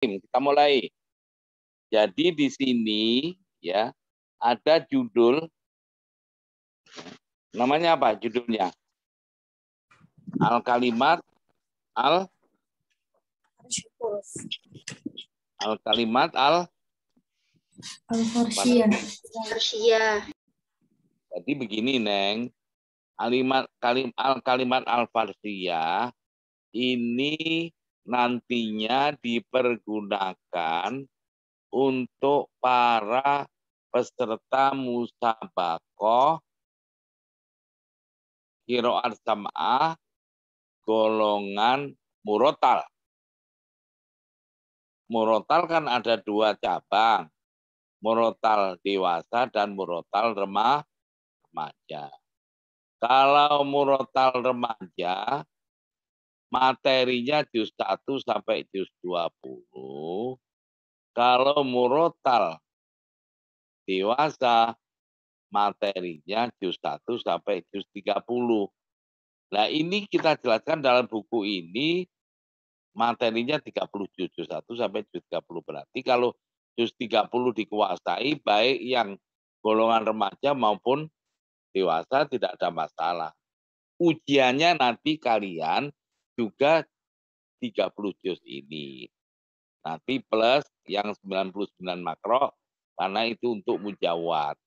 Kita mulai. Jadi di sini ya ada judul, namanya apa judulnya? Al-kalimat al-kalimat Al-Farsyah. Jadi begini, Neng. Al-kalimat al-Farsyah ini nantinya dipergunakan untuk para peserta musabaqah qiraat sam'ah golongan murotal. Murotal kan ada dua cabang, murotal dewasa dan murotal remaja. Kalau murotal remaja, materinya juz 1 sampai juz 20. Kalau murotal dewasa, materinya juz 1 sampai juz 30. Nah, ini kita jelaskan dalam buku ini, materinya 30 juz 1 sampai juz 30. Berarti kalau juz 30 dikuasai, baik yang golongan remaja maupun dewasa tidak ada masalah. Ujiannya nanti kalian juga 30 juz ini. Nanti plus yang 99 makro, karena itu untuk mujawad.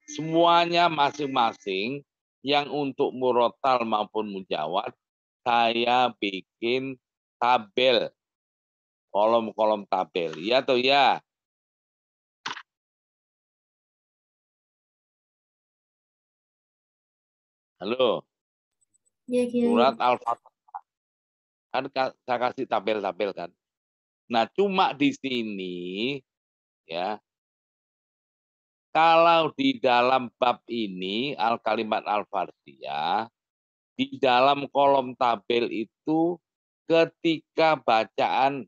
Semuanya masing-masing yang untuk murotal maupun mujawad, saya bikin tabel, kolom-kolom tabel. Ya atau ya? Halo? Ya, Surat Al-Fatihah. Kan saya kasih tabel-tabel kan. Nah, cuma di sini ya, kalau di dalam bab ini al-kalimat al-Farsyah, di dalam kolom tabel itu ketika bacaan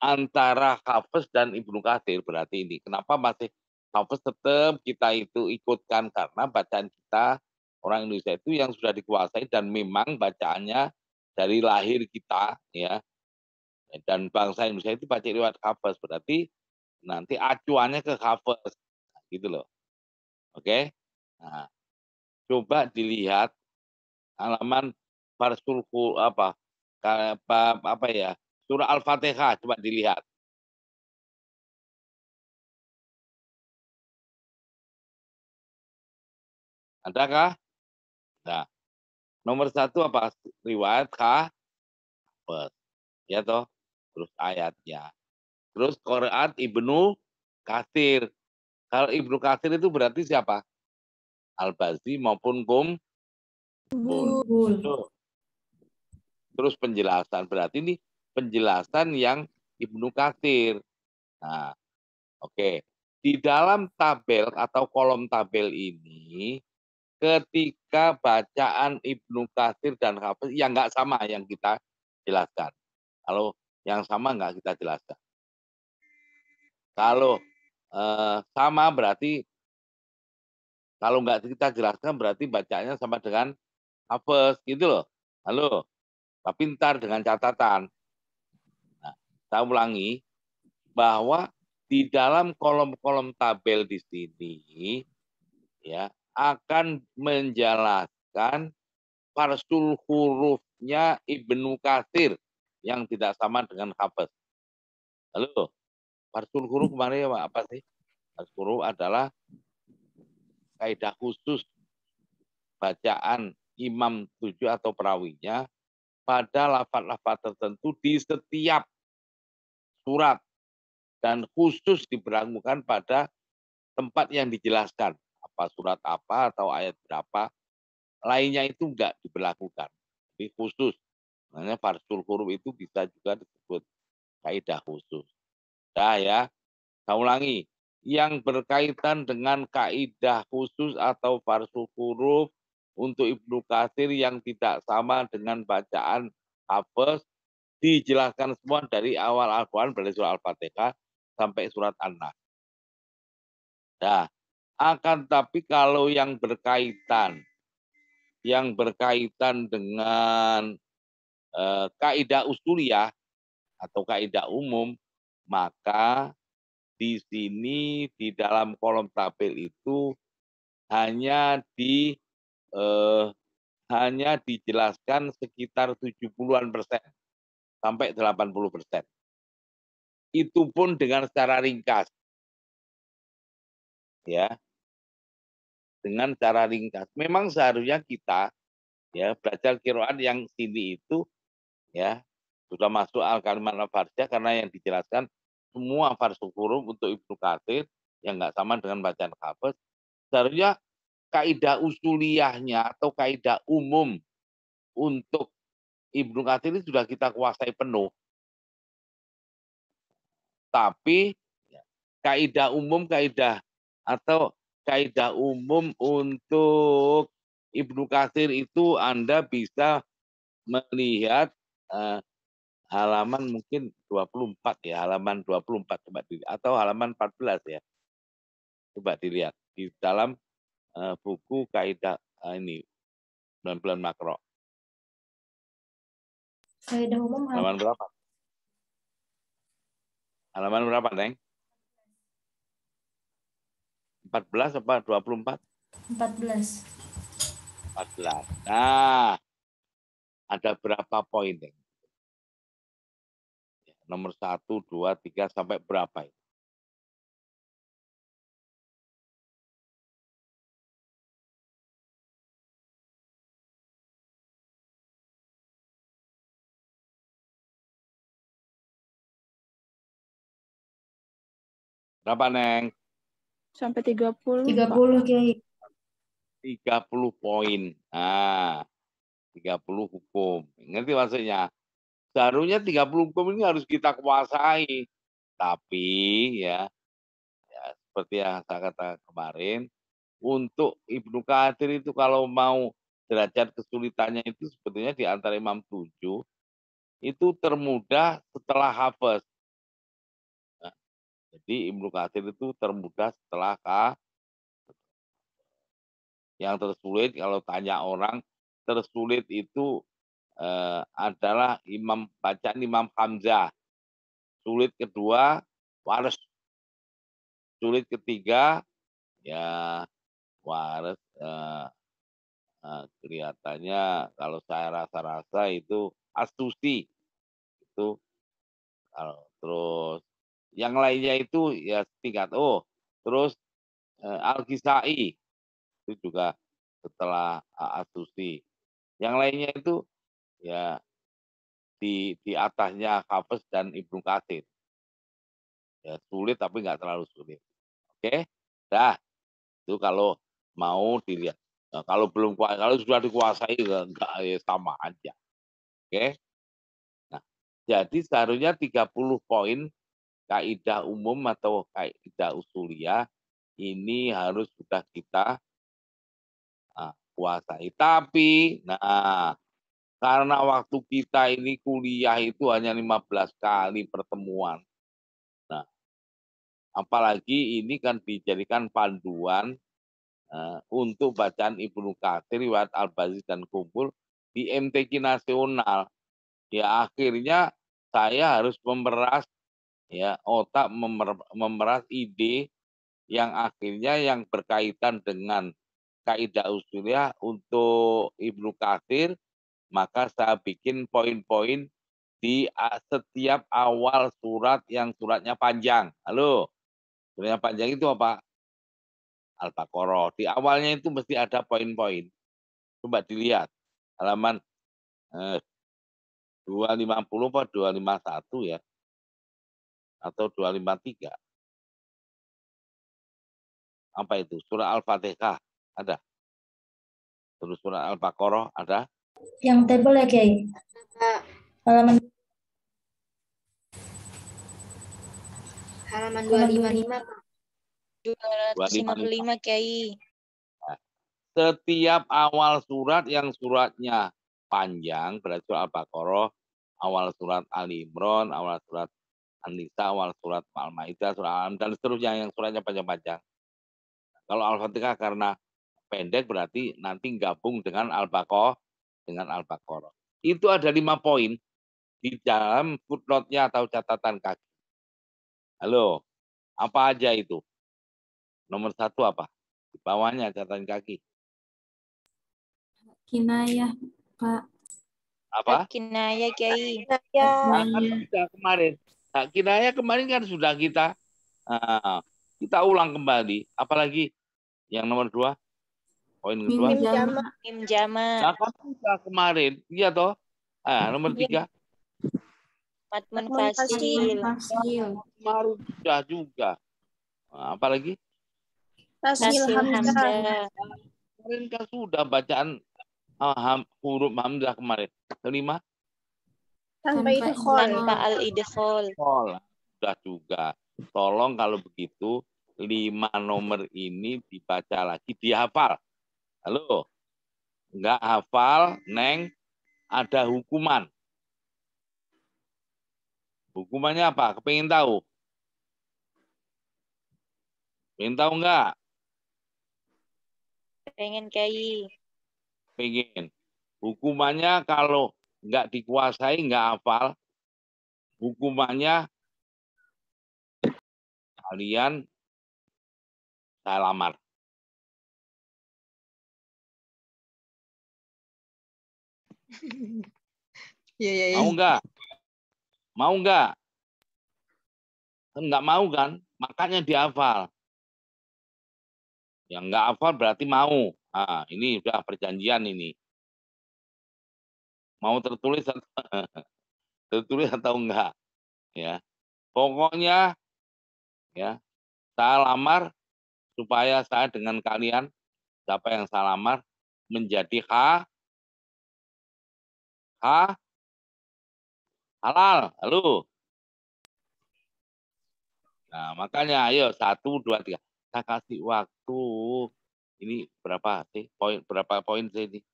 antara Hafiz dan Ibnu Katsir, berarti ini. Kenapa masih Hafiz tetap kita itu ikutkan, karena bacaan kita orang Indonesia itu yang sudah dikuasai dan memang bacaannya dari lahir kita ya. Dan bangsa Indonesia itu baca riwayat Hafiz, berarti nanti acuannya ke Hafiz. Gitu loh. Oke? Nah, coba dilihat halaman Farsul apa ya? Surah Al-Fatihah, coba dilihat. Adakah? Nah, nomor 1 apa? Riwayat Hafiz. Ya toh? Terus ayatnya. Terus Quran Ibnu Katsir. Kalau Ibnu Katsir itu berarti siapa? Al-Bazi maupun Qum. Terus penjelasan. Berarti ini penjelasan yang Ibnu Katsir. Nah, oke. Di dalam tabel atau kolom tabel ini, ketika bacaan Ibnu Katsir dan Hafiz yang nggak sama yang kita jelaskan. Kalau yang sama nggak kita jelaskan. Kalau sama berarti, kalau nggak kita jelaskan berarti bacanya sama dengan Hafiz gitu loh. Halo, tapi ntar dengan catatan. Nah, saya ulangi bahwa di dalam kolom-kolom tabel di sini ya akan menjelaskan farsul hurufnya Ibnu Katsir yang tidak sama dengan Hafiz. Halo, farsul huruf kemarin apa sih? Farsul huruf adalah kaidah khusus bacaan imam 7 atau perawinya pada lafaz-lafaz tertentu di setiap surat dan khusus diberlakukan pada tempat yang dijelaskan, apa surat apa atau ayat berapa, lainnya itu enggak diberlakukan. Jadi khusus. Makanya farsul huruf itu bisa juga disebut kaidah khusus. Nah ya, saya ulangi. Yang berkaitan dengan kaidah khusus atau farsul huruf untuk Ibnu Katsir yang tidak sama dengan bacaan Hafiz dijelaskan semua dari awal Al-Quran dari surah Al-Fatihah sampai surat An-Nas. Nah, akan tapi kalau yang berkaitan dengan kaidah usuliyah atau kaidah umum, maka di sini di dalam kolom tabel itu hanya dijelaskan sekitar 70-an% sampai 80%. Itu pun dengan secara ringkas. Ya. Dengan cara ringkas. Memang seharusnya kita ya belajar qiraat yang sini itu ya sudah masuk al-kalimat al-farziyah karena yang dijelaskan semua farsul huruf untuk Ibnu Katsir yang nggak sama dengan bacaan hafaz. Seharusnya kaidah usuliyahnya atau kaidah umum untuk Ibnu Katsir ini sudah kita kuasai penuh. Tapi kaidah umum atau kaidah umum untuk Ibnu Katsir itu Anda bisa melihat halaman mungkin 24 ya, halaman 24 coba dilihat atau halaman 14 ya. Coba dilihat di dalam buku kaidah ini 9 makro. Kaidah umum Halaman berapa? Halaman berapa, Neng? 14 apa 24? 14. 14. Nah, ada berapa poin, Neng? Nomor 1, 2, 3 sampai berapa itu? Berapa, Neng? Sampai 30. 30, Kiai. 30 poin. Nah, 30 hukum. Ngerti maksudnya? Seharusnya 30 hukum ini harus kita kuasai. Tapi ya seperti yang saya katakan kemarin, untuk Ibnu Katsir itu kalau mau derajat kesulitannya itu sebetulnya di antara Imam 7 itu termudah setelah hafaz. Nah, jadi Ibnu Katsir itu termudah setelah yang tersulit kalau tanya orang tersulit itu adalah bacaan Imam Hamzah. Sulit kedua Waris. Sulit ketiga ya Waris kelihatannya kalau saya rasa-rasa itu Astusi itu kalau terus yang lainnya itu ya tingkat terus Al-Kisai itu juga setelah Astusi. Yang lainnya itu ya di atasnya Hafiz dan Ibnu Katsir. Ya sulit tapi nggak terlalu sulit. Oke? Dah, itu kalau mau dilihat. Nah, kalau sudah dikuasai enggak ya sama aja. Oke? Nah, jadi seharusnya 30 poin kaidah umum atau kaidah usuliyah ini harus sudah kita kuasai. Tapi karena waktu kita ini kuliah itu hanya 15 kali pertemuan. Nah, apalagi ini kan dijadikan panduan untuk bacaan Ibnu Katsir, riwayat Al-Bazi dan Kumpul di MTQ nasional. Ya akhirnya saya harus memeras ya otak, memeras ide yang akhirnya yang berkaitan dengan kaidah usuliyah untuk Ibnu Katsir, maka saya bikin poin-poin di setiap awal surat yang suratnya panjang. Halo, suratnya panjang itu apa? Al-Baqarah. Di awalnya itu mesti ada poin-poin. Coba dilihat halaman 250 atau 251 ya. Atau 253. Apa itu? Surah Al-Fatihah ada. Terus surah Al-Baqarah ada. Yang tebel ya, Kiai. Halaman Halaman 255, Pak. 255, Kiai. Nah, setiap awal surat yang suratnya panjang, berarti surah Al-Baqarah, awal surat Ali Imran, awal surat An-Nisa, awal surat Al-Maidah, surah Al, dan seterusnya yang suratnya panjang-panjang. Kalau Al-Fatihah karena pendek berarti nanti gabung dengan Al-Baqarah. itu ada 5 poin di dalam footnote-nya atau catatan kaki. Halo, apa aja itu? Nomor 1 apa? Di bawahnya catatan kaki. Kinayah, Pak. Apa? Kinaya, Kiai. Nah, kan Kinayah. sudah kemarin. Nah, kinaya kemarin kan sudah kita ulang kembali. Apalagi yang nomor 2, poin kedua. Mim jama. Mim jama. Nah, kan sudah kemarin. Iya toh? Nomor 3. Matmun Matmun fasil. fasil. Kemarin sudah juga. Nah, apalagi? Tasil hamzah. Kemarin kan sudah bacaan huruf hamzah kemarin. Kelima? Tanpa Tanpa al-idkhol. Sudah juga. Tolong kalau begitu 5 nomor ini dibaca lagi, dihafal. Halo? Enggak hafal, Neng, ada hukuman. Hukumannya apa? Kepingin tahu? Pengen tahu enggak? Pengen, Kiai. Pengen. Hukumannya kalau enggak dikuasai, enggak hafal, hukumannya kalian saya lamar. Mau enggak? Mau enggak? Enggak mau kan? Makanya dihafal. Yang enggak hafal berarti mau. Nah, ini udah perjanjian ini. Mau tertulis atau enggak? Ya. Pokoknya ya, saya lamar supaya saya dengan kalian, siapa yang saya lamar, menjadi halal. Halo. Nah, makanya ayo 1, 2, 3. Saya kasih waktu. Ini berapa sih? Berapa poin sih ini?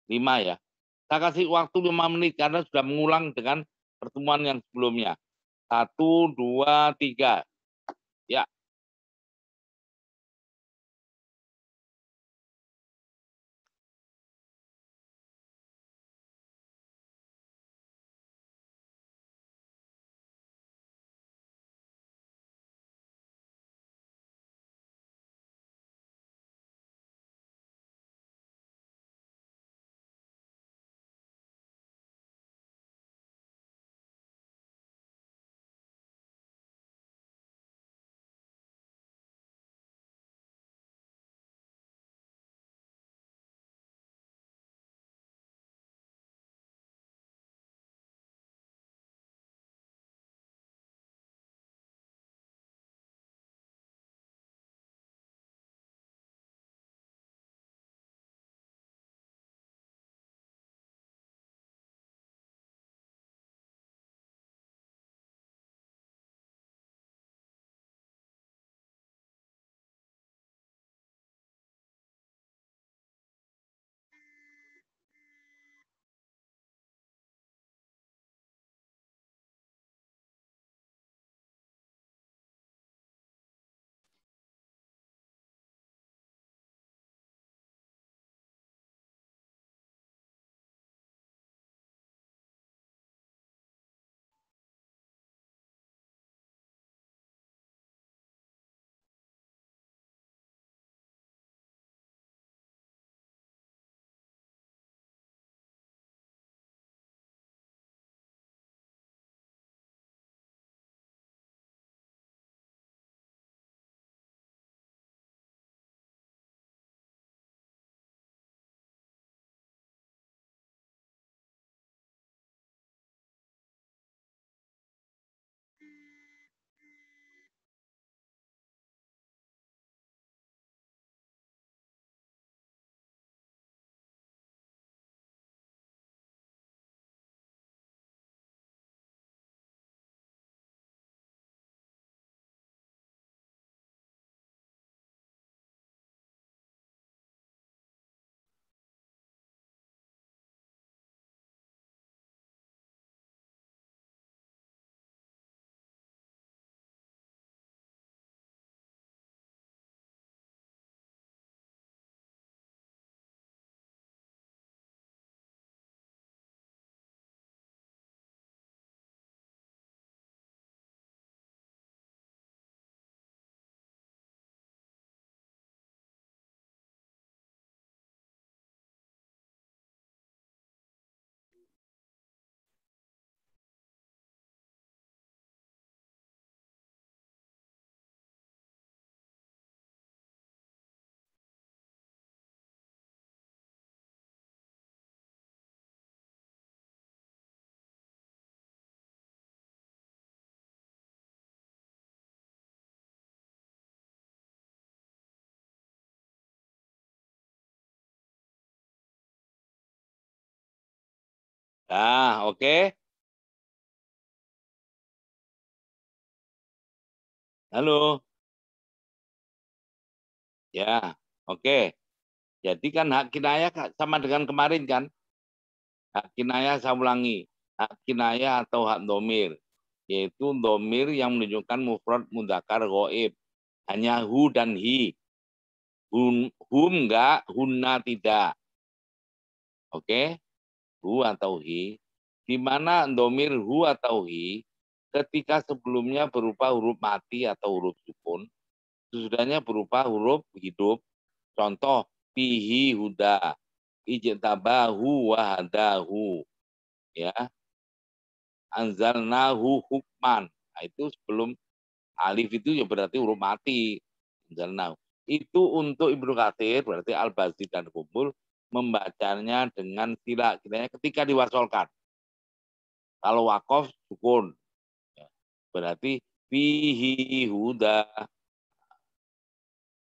5 ya. Saya kasih waktu 5 menit karena sudah mengulang dengan pertemuan yang sebelumnya. 1, 2, 3. Ya. Nah, oke. Halo. Ya, oke. Jadi kan hak kinayah sama dengan kemarin kan? Hak kinayah saya ulangi. Hak kinayah atau hak domir. Yaitu domir yang menunjukkan mufrad mudzakkar ghaib. Hanya hu dan hi. Hum enggak, hunna tidak. Oke? Hu atau hi. Di mana domir hu atau hi ketika sebelumnya berupa huruf mati atau huruf sukun, sesudahnya berupa huruf hidup. Contoh, fihi huda, ijtabahu wa hadahu, ya. Anzalnahu hukman. Nah, itu sebelum alif itu ya berarti huruf mati. Anzalnahu. Itu untuk Ibnu Katsir berarti Al-Bazzi dan Kumpul membacanya dengan sila ketika diwasolkan. Kalau wakof sukun, berarti fihi huda.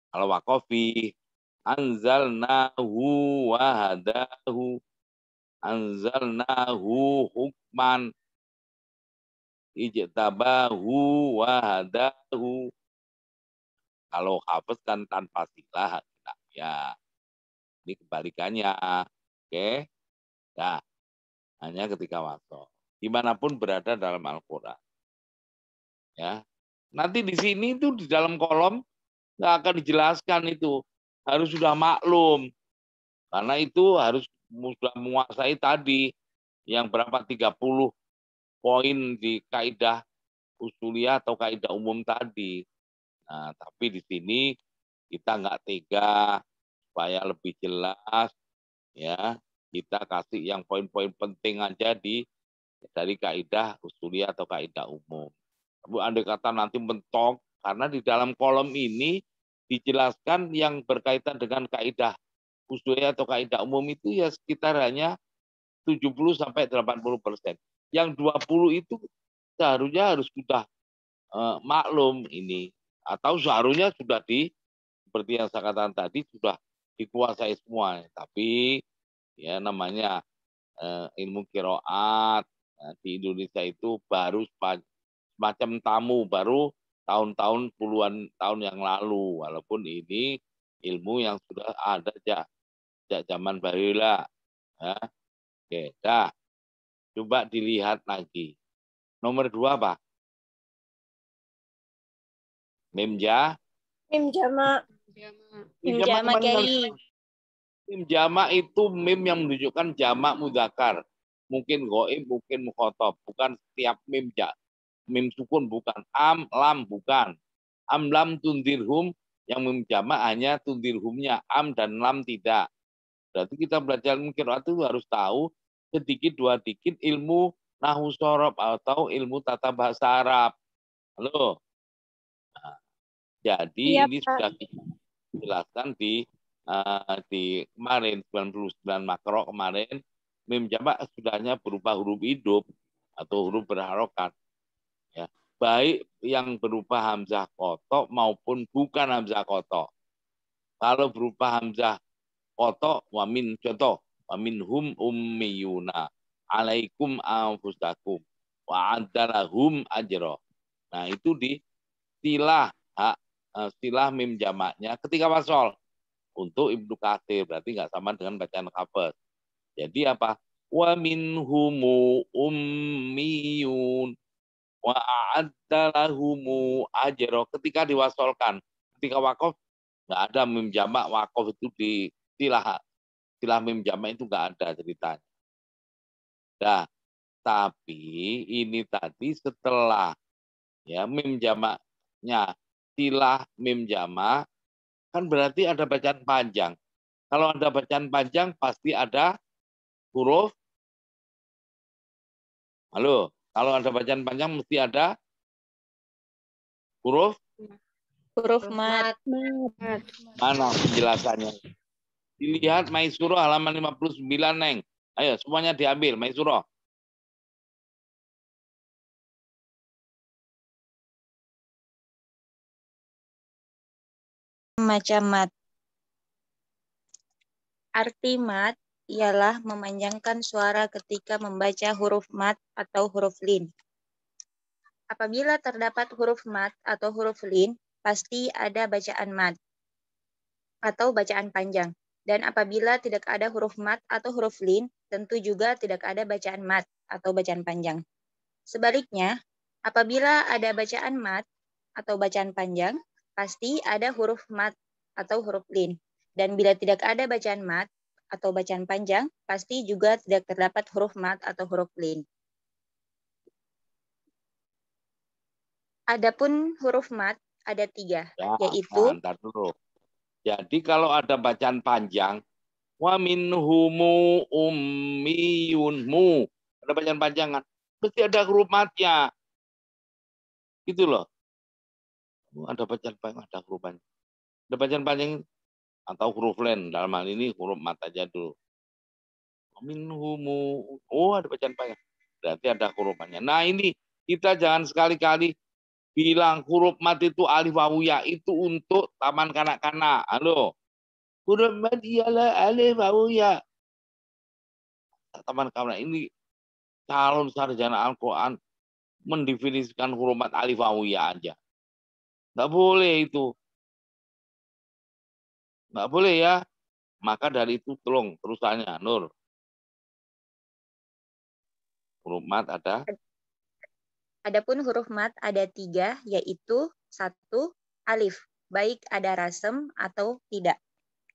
Kalau wakof fi anzalnahu wa hadahu, anzalnahu hukman, ijtabahu wa hadahu. Kalau hafaz kan tanpa silah. Ya, ini kebalikannya. Oke. Nah, hanya ketika wasol. Dimanapun berada dalam Al-Quran. Ya. Nanti di sini itu di dalam kolom nggak akan dijelaskan itu. Harus sudah maklum. Karena itu harus sudah menguasai tadi yang berapa 30 poin di kaidah usuliyah atau kaidah umum tadi. Nah, tapi di sini kita nggak tega supaya lebih jelas, ya. Kita kasih yang poin-poin penting aja dari kaidah usuliyah atau kaidah umum. Tapi andai kata nanti mentok, karena di dalam kolom ini dijelaskan yang berkaitan dengan kaidah usuliyah atau kaidah umum itu ya sekitar hanya 70-80%. Yang 20 itu seharusnya harus sudah maklum ini, atau seharusnya sudah seperti yang saya katakan tadi sudah dikuasai semua. Tapi ya namanya ilmu qiraat di Indonesia itu baru semacam tamu, baru tahun-tahun puluhan tahun yang lalu, walaupun ini ilmu yang sudah ada sejak zaman Baheula. Ya. Oke, dah. Coba dilihat lagi. Nomor 2 apa? Mim ja. Mim jama. Mim jama Kiai. Mim jama itu mim yang menunjukkan jamak mudzakkar. Mungkin ghaib, mungkin mukhatab. Bukan setiap mim ja. Mim sukun bukan. Am, lam bukan. Am, lam, tundirhum. Yang mim jamak hanya tundirhumnya. Am dan lam tidak. Berarti kita belajar qiraat itu harus tahu sedikit dua dikit ilmu nahwu shorof atau ilmu tata bahasa Arab. Halo. Nah, jadi Iya, ini Pak. sudah dijelaskan di kemarin 99 makro kemarin mim jamak sudahnya berupa huruf hidup atau huruf berharokat. Ya. Baik yang berupa hamzah kotok maupun bukan hamzah kotok. Kalau berupa hamzah kotok wamin contoh wamin hum ummiyuna alaikum anfusakum wa adalahum ajro. Nah itu di istilah mim jamaknya ketika wasol untuk Ibnu Katsir berarti nggak sama dengan bacaan hafaz. Jadi apa? Wa minhumu ummiyun wa a'addalahumu ajro. Ketika diwasolkan, ketika wakof nggak ada mim jamak, wakof itu di istilah mim jamak itu nggak ada ceritanya. Nah, tapi ini tadi setelah ya mim jamaknya istilah mim jamak kan berarti ada bacaan panjang. Kalau ada bacaan panjang pasti ada huruf. Halo, kalau ada bacaan panjang mesti ada huruf. Huruf mat. Mana penjelasannya? Dilihat Maisuro halaman 59, Neng. Ayo, semuanya diambil, Maisuro. Macam mat. Arti mat ialah memanjangkan suara ketika membaca huruf mat atau huruf lin. Apabila terdapat huruf mat atau huruf lin, pasti ada bacaan mat atau bacaan panjang. Dan apabila tidak ada huruf mat atau huruf lin, tentu juga tidak ada bacaan mat atau bacaan panjang. Sebaliknya, apabila ada bacaan mat atau bacaan panjang, pasti ada huruf mat atau huruf lin. Dan bila tidak ada bacaan mat atau bacaan panjang, pasti juga tidak terdapat huruf mat atau huruf lin. Adapun huruf mat ada 3, yaitu Ntar dulu. Jadi kalau ada bacaan panjang, wa minhumu ummiyun mu, ada bacaan panjangan, mesti ada huruf matnya. Gitu loh. Ada bacaan panjang, ada huruf panjang. Ada bacaan panjang atau huruf lain, dalam hal ini huruf mat aja dulu. Minhumu, oh ada bacaan panjang. Berarti ada huruf panjang. Nah ini kita jangan sekali-kali bilang huruf mat itu alif wawu ya, itu untuk taman kanak-kanak. Halo. Huruf mat ialah alif wawu ya. Taman kanak ini calon sarjana Al-Qur'an mendefinisikan huruf mat alif wawu ya aja. Nggak boleh itu. Nggak boleh ya. Maka dari itu tolong terusannya, Nur. Huruf mat ada. Adapun huruf mat ada 3, yaitu 1, alif, baik ada rasem atau tidak,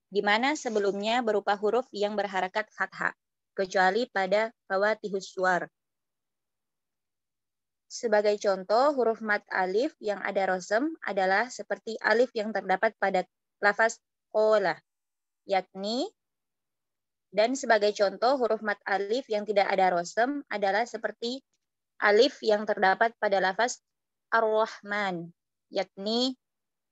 di mana sebelumnya berupa huruf yang berharakat fathah, kecuali pada fawatihus suwar. Sebagai contoh, huruf mat alif yang ada rasem adalah seperti alif yang terdapat pada lafaz qola, yakni. Dan sebagai contoh, huruf mat alif yang tidak ada rasem adalah seperti alif yang terdapat pada lafaz Ar-Rahman, yakni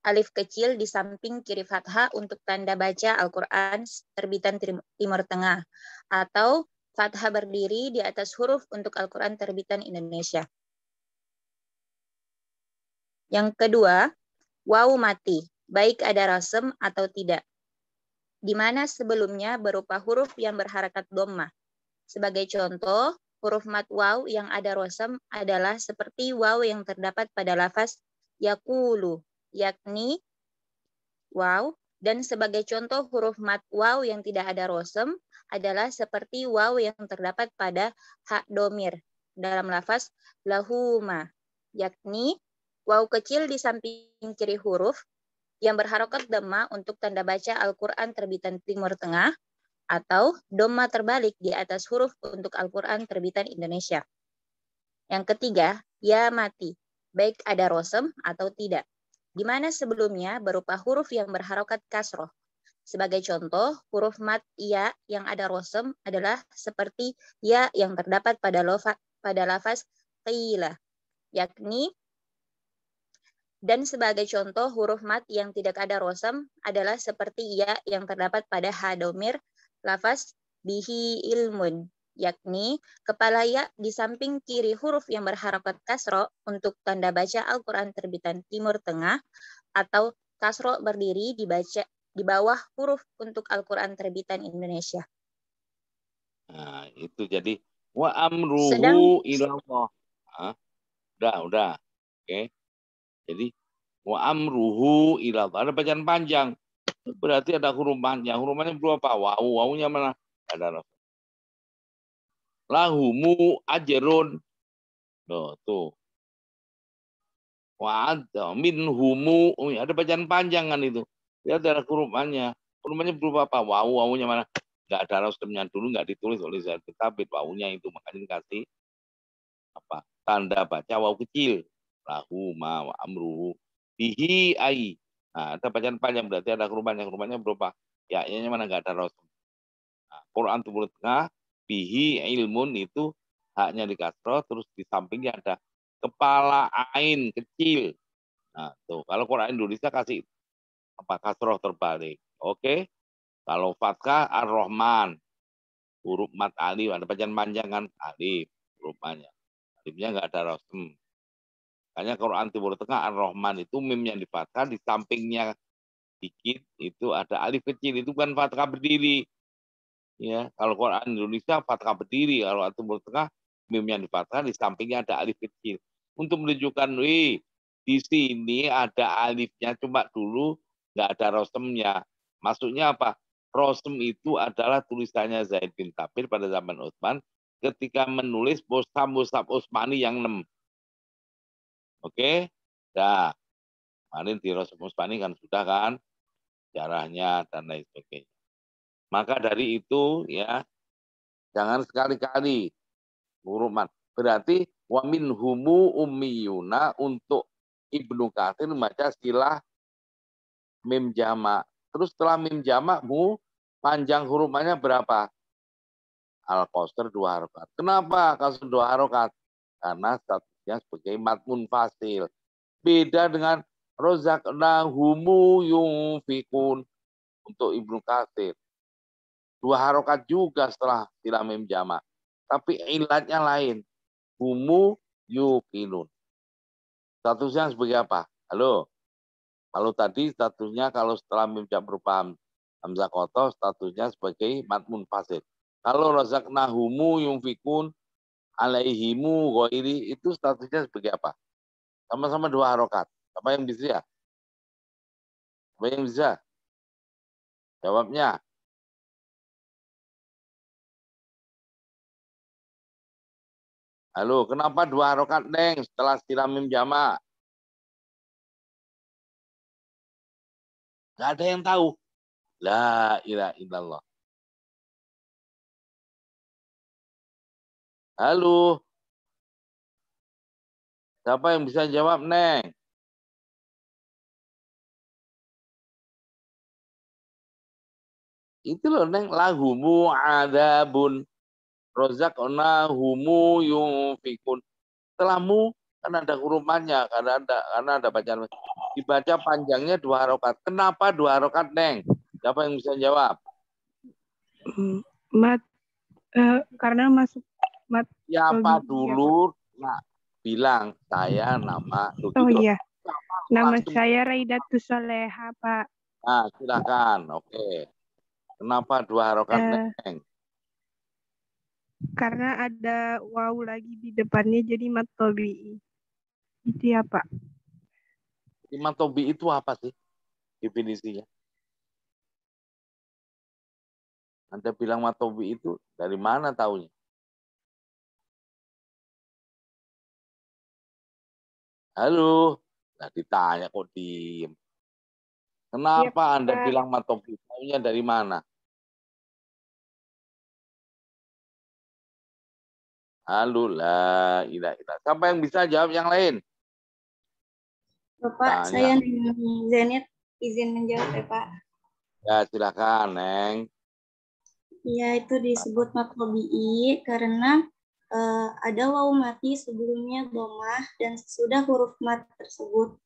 alif kecil di samping kiri fathah untuk tanda baca Al-Quran terbitan Timur Tengah, atau fathah berdiri di atas huruf untuk Al-Quran terbitan Indonesia. Yang kedua, wawu mati, baik ada rasem atau tidak, di mana sebelumnya berupa huruf yang berharakat dhammah. Sebagai contoh, huruf mat waw yang ada rasem adalah seperti waw yang terdapat pada lafaz yaqulu, yakni waw. Dan sebagai contoh huruf mat waw yang tidak ada rasem adalah seperti waw yang terdapat pada hak domir dalam lafaz lahuma, yakni waw kecil di samping kiri huruf yang berharokat dhammah untuk tanda baca Al-Quran terbitan Timur Tengah, atau dhamma terbalik di atas huruf untuk Al-Quran terbitan Indonesia. Yang ketiga, ya mati, baik ada rasem atau tidak, di mana sebelumnya berupa huruf yang berharokat kasroh. Sebagai contoh, huruf mat ya yang ada rasem adalah seperti ya yang terdapat pada lafaz qila, yakni. Dan sebagai contoh, huruf mat yang tidak ada rasem adalah seperti ya yang terdapat pada hadomir lafaz bihi ilmun, yakni kepala ya di samping kiri huruf yang berharakat kasro untuk tanda baca Al-Quran terbitan Timur Tengah, atau kasro berdiri di bawah huruf untuk Al-Quran terbitan Indonesia. Nah, itu jadi wa amruhu ilallah. Udah. Oke. Jadi wa amruhu ilallah. Ada bacaan panjang. Berarti ada huruf panjang. Huruf panjang berapa? Wawu. Wawunya mana? Ada. Lahumu ajrun. Tuh. Wa minhumu. Ada bacaan panjang kan itu. Dia ada huruf-nya. Huruf-nya berupa apa? Wawu. Wawunya mana? Nggak ada rasmnya dulu, nggak ditulis oleh saya. Tapi wawunya itu makanya dikasih apa? Tanda baca wawu kecil. Lahuma wa amruhu bihi ai. Nah, ada bacaan panjang berarti ada huruf-nya. Huruf-nya berupa ya-nya mana nggak ada rasm. Nah, Quran Timur Tengah bihi ilmun itu haknya di kasroh, terus di sampingnya ada kepala ain kecil. Nah, tuh kalau Quran Indonesia kasih apa kasroh terbalik. Oke. Kalau fathah Ar-Rahman, huruf mat alif, ada bacaan panjang kan alif, hurufnya. Alifnya nggak ada rasm. Makanya Quran Timur Tengah Ar-Rahman itu mim yang di fathah, di sampingnya dikit itu ada alif kecil, itu kan fathah berdiri. Ya, kalau Quran Indonesia fathah berdiri, kalau Timur Tengah mimnya di fathah, di sampingnya ada alif kecil. Untuk menunjukkan, di sini ada alifnya, cuma dulu nggak ada rosemnya. Maksudnya apa? Rosem itu adalah tulisannya Zaid bin Thabit pada zaman Utsman ketika menulis mushaf Utsmani yang 6. Oke? Nah, kemarin di Rosem Utsmani kan sudah kan sejarahnya dan lain sebagainya. Maka dari itu ya jangan sekali-kali huruf mat. Berarti wa minhumu ummiyuna untuk Ibnu Katsir membaca istilah mim jamak. Terus setelah mim jamak mu panjang huruf matnya berapa? Al-Qasr 2 harokat. Kenapa Qasr 2 harokat? Karena statusnya sebagai mat munfasil. Beda dengan rozaqnahumu yunfikun untuk Ibnu Katsir. 2 harokat juga setelah istilah mim jamak. Tapi ilatnya lain. Humu yukinun. Statusnya sebagai apa? Halo? Kalau tadi statusnya kalau setelah mim jamak berupa hamzah kotoh, statusnya sebagai mat munfasil. Kalau razaqnahumu yunfikun alaihimu ghairi itu statusnya sebagai apa? Sama-sama 2 harokat. Apa yang bisa? Apa yang bisa? Jawabnya. Halo, kenapa 2 harokat, Neng, setelah istilah mim jamak? Gak ada yang tahu. La ilaha illallah. Halo. Siapa yang bisa jawab, Neng? Itu loh, Neng. Lahumu adabun. Rozaqnahumu yunfikun. Setelahmu kan ada hurufannya, karena ada bacaan. Dibaca panjangnya 2 harokat. Kenapa 2 harokat, Neng? Siapa yang bisa jawab? Karena masuk mat. Siapa dulu bilang saya nama. Oh iya. Nama saya Raidatus Soleha, Pak. Nah, silakan. Oke. Kenapa 2 harokat, Neng? Karena ada waw lagi di depannya jadi mat tobi'i. Itu ya, Pak. Mat tobi'i itu apa sih definisinya? Anda bilang mat tobi'i itu dari mana taunya? Halo, nah ditanya kok diem. Kenapa Anda bilang mat tobi'i? Taunya dari mana? Halo, la ilaha illallah. Siapa yang bisa jawab yang lain? Bapak, saya Zenit izin menjawab ya, Pak. Ya, silakan, Neng. Ya, itu disebut mat tobi'i karena ada waw mati sebelumnya dhammah dan sesudah huruf mat tersebut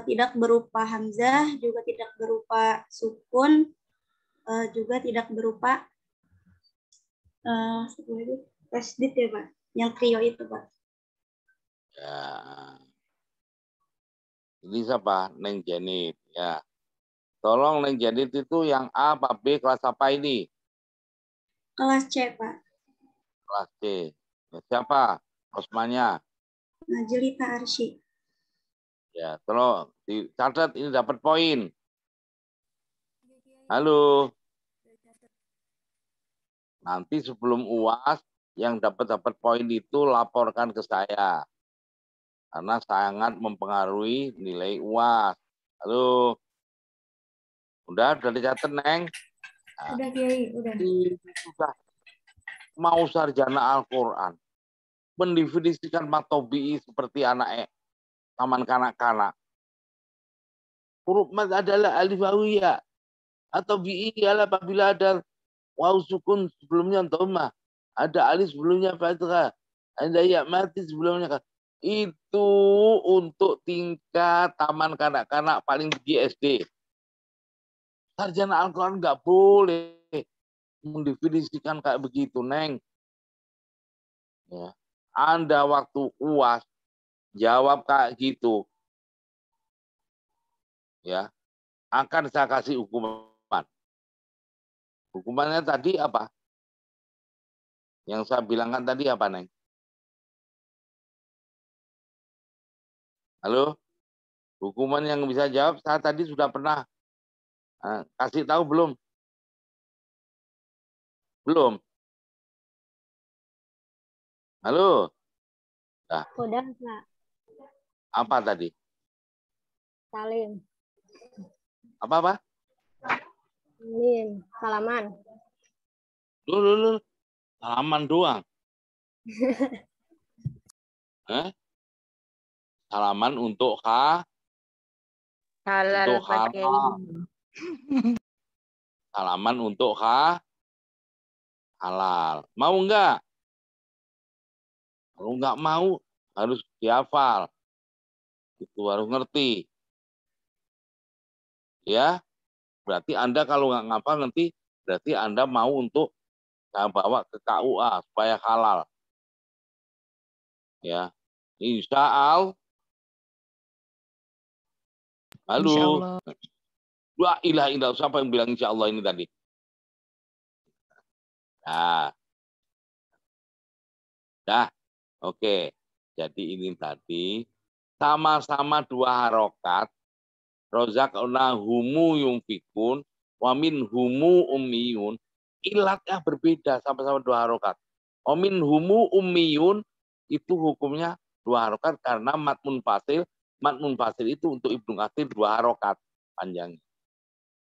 tidak berupa hamzah, juga tidak berupa sukun, juga tidak berupa tasdid ya, Pak. Yang trio itu, Pak. Ya. Ini siapa? Neng Jenit. Ya. Tolong Neng Jenit itu yang A apa B, kelas apa ini? Kelas C, Pak. Kelas C. Ya, siapa? Osmannya? Jelita Arsy. Ya, tolong dicatat ini dapat poin. Halo. Nanti sebelum UAS yang dapat poin itu laporkan ke saya. Karena sangat mempengaruhi nilai UAS. Halo. Udah dicatat, Neng? Nah, Udah, Kiai, udah. Sudah mau sarjana Al-Quran. Mendefinisikan mat tobi'i seperti anak taman kanak-kanak. Huruf mat adalah alif wawiyah atau bi'i ialah apabila ada waw sukun sebelumnya dhammah, ada alif sebelumnya fathah, ada ya mati sebelumnya. Itu untuk tingkat taman kanak-kanak paling tinggi SD. Sarjana Al-Quran nggak boleh mendefinisikan kayak begitu, Neng. Ya. Anda waktu UAS jawab kayak gitu, ya, akan saya kasih hukuman. Hukumannya tadi apa? Yang saya bilangkan tadi apa, Neng? Halo? Hukuman yang bisa jawab, saya tadi sudah pernah kasih tahu belum? Belum? Halo? Nah, Udah, Pak. apa tadi? Salim. Apa? Salim. Salaman. Lu. Salaman doang. Salaman untuk Halal untuk Pak halal. Kiai. Salaman untuk halal. Mau enggak? Kalau enggak mau, harus dihafal. Itu harus ngerti. Ya, berarti Anda kalau nggak ngapal nanti, berarti Anda mau untuk saya bawa ke KUA supaya halal. Ya, insya Allah. Halo. Insya Allah. La ilaha illallah. Siapa yang bilang insya Allah ini tadi? Dah. Oke. Jadi ini tadi sama-sama 2 harokat. Rozakna humu yumfikun wamin humu ummiyun. Ilatnya berbeda sama-sama 2 harokat. Wamin humu ummiyun itu hukumnya 2 harokat karena matmun fasil. Matmun fasil itu untuk Ibnu Katsir 2 harokat panjangnya.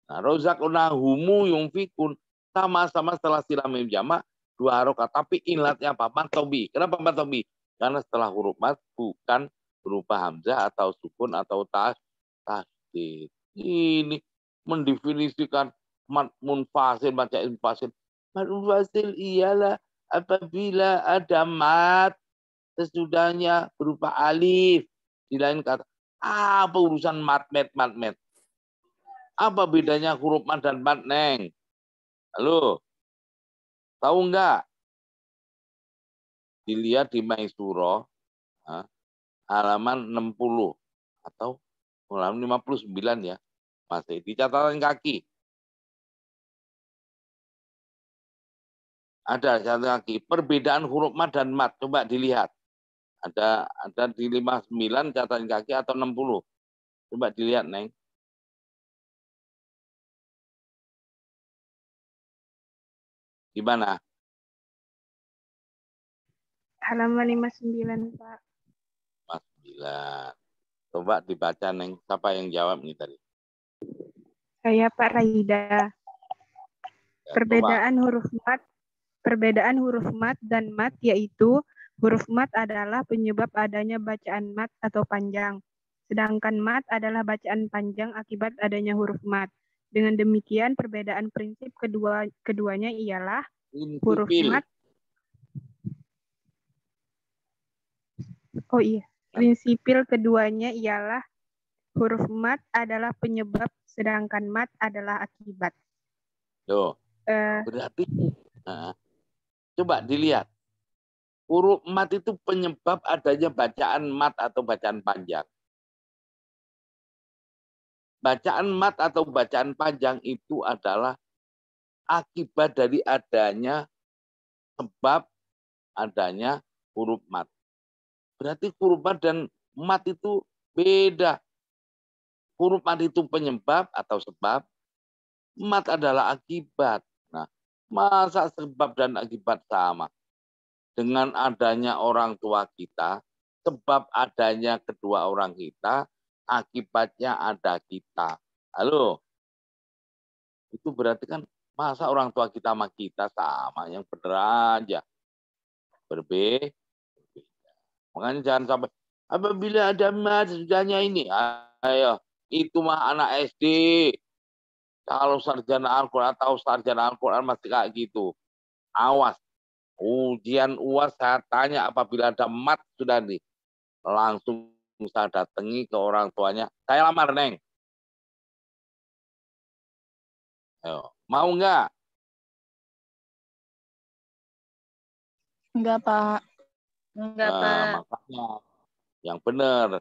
Nah, rozakna humu yumfikun sama-sama setelah silam mim jamak 2 harokat. Tapi ilatnya apa? Matobi. Kenapa matobi? Karena setelah huruf mat bukan berupa hamzah atau sukun atau tasdid. Ini mendefinisikan mat munfasil, baca munfasil. Mat munfasil ialah apabila ada mat sesudahnya berupa alif. Di lain kata, apa urusan mat? Apa bedanya huruf mat dan mat, Neng? Halo? Tahu enggak? Dilihat di Maisuro halaman 60 atau halaman 59 ya. Masih di catatan kaki. Ada catatan kaki. Perbedaan huruf mat dan mat. Coba dilihat. Ada di 59 catatan kaki atau 60. Coba dilihat, Neng. Gimana? Halaman 59, Pak. 59. Coba dibaca, Neng. Siapa yang jawab nih tadi? Saya Pak Raida. Ya, Perbedaan huruf mat dan mat yaitu huruf mat adalah penyebab adanya bacaan mat atau panjang. Sedangkan mat adalah bacaan panjang akibat adanya huruf mat. Dengan demikian perbedaan prinsip keduanya ialah huruf mat. Oh iya, prinsipil keduanya ialah huruf mat adalah penyebab sedangkan mat adalah akibat. Tuh. Berarti coba dilihat. Huruf mat itu penyebab adanya bacaan mat atau bacaan panjang. Bacaan mat atau bacaan panjang itu adalah akibat dari adanya sebab adanya huruf mat. Berarti huruf mat dan mat itu beda. Huruf mat itu penyebab atau sebab, mat adalah akibat. Nah, masa sebab dan akibat sama? Dengan adanya orang tua kita, sebab adanya kedua orang kita, akibatnya ada kita. Halo? Itu berarti kan masa orang tua kita sama kita sama, yang benar aja. Berbeda. Makanya jangan sampai, apabila ada mat sesudahnya ini, ayo, itu mah anak SD. Kalau sarjana Al-Quran atau sarjana Al-Quran masih kayak gitu. Awas. Ujian UAS saya tanya apabila ada mat sudah nih. Langsung saya datangi ke orang tuanya. Saya lamar, Neng. Ayo. Mau enggak? Enggak, Pak. Enggak, Pak. Makanya yang benar.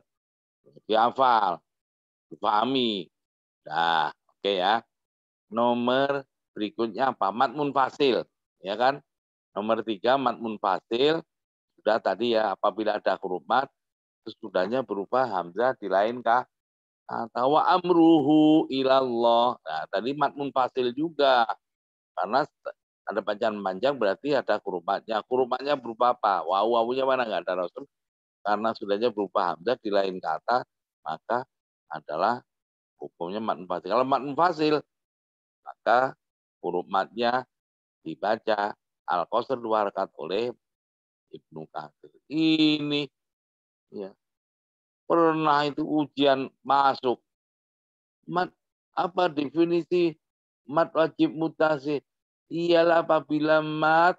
Dihafal. Dipahami. Nah, oke ya. Nomor berikutnya apa? Mad munfasil, ya kan? Nomor 3 mad munfasil. Sudah tadi ya, apabila ada huruf mad, sesudahnya berupa hamzah di lain kata. Wa amruhu ilallah. Nah, tadi mad munfasil juga. Karena ada bacaan panjang berarti ada huruf madnya. Huruf madnya berupa apa? Wawunya mana? Nggak ada rasul. Karena sudahnya berupa hamzah di lain kata, maka adalah hukumnya mad munfasil. Kalau mad munfasil, maka huruf madnya dibaca al-qasr 2 rakaat oleh Ibnu Katsir. Ini ya, pernah itu ujian masuk. Mad, apa definisi mad wajib mutasil? Ialah apabila mad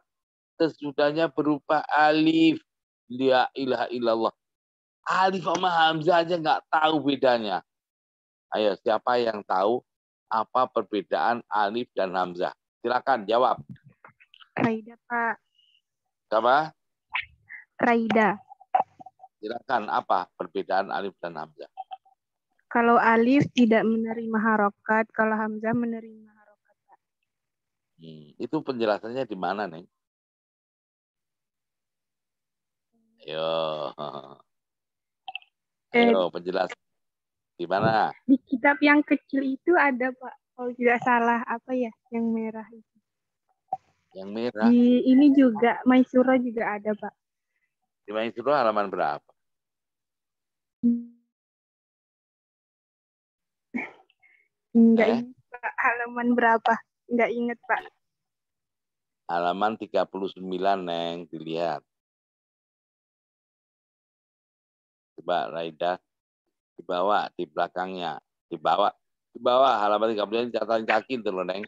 sesudahnya berupa alif. La ilaha illallah. Alif sama hamzah aja nggak tahu bedanya. Ayo, siapa yang tahu apa perbedaan alif dan hamzah? Silakan jawab. Raida, Pak. Siapa? Raida. Silakan, apa perbedaan alif dan hamzah? Kalau alif tidak menerima harokat, kalau hamzah menerima harokat, Pak. Itu penjelasannya di mana, Neng? Ayo penjelasan. Di mana? Di kitab yang kecil itu ada, Pak. Kalau tidak salah, apa ya? Yang merah itu. Yang merah? Di ini juga, Maisura juga ada, Pak. Di Maisura halaman berapa? Enggak ingat, Pak. Halaman berapa? Enggak ingat, Pak. Halaman 39, Neng. Dilihat. Coba, Raida. Dibawa di belakangnya. Dibawa halaman 39 catatan kaki itu loh, Neng.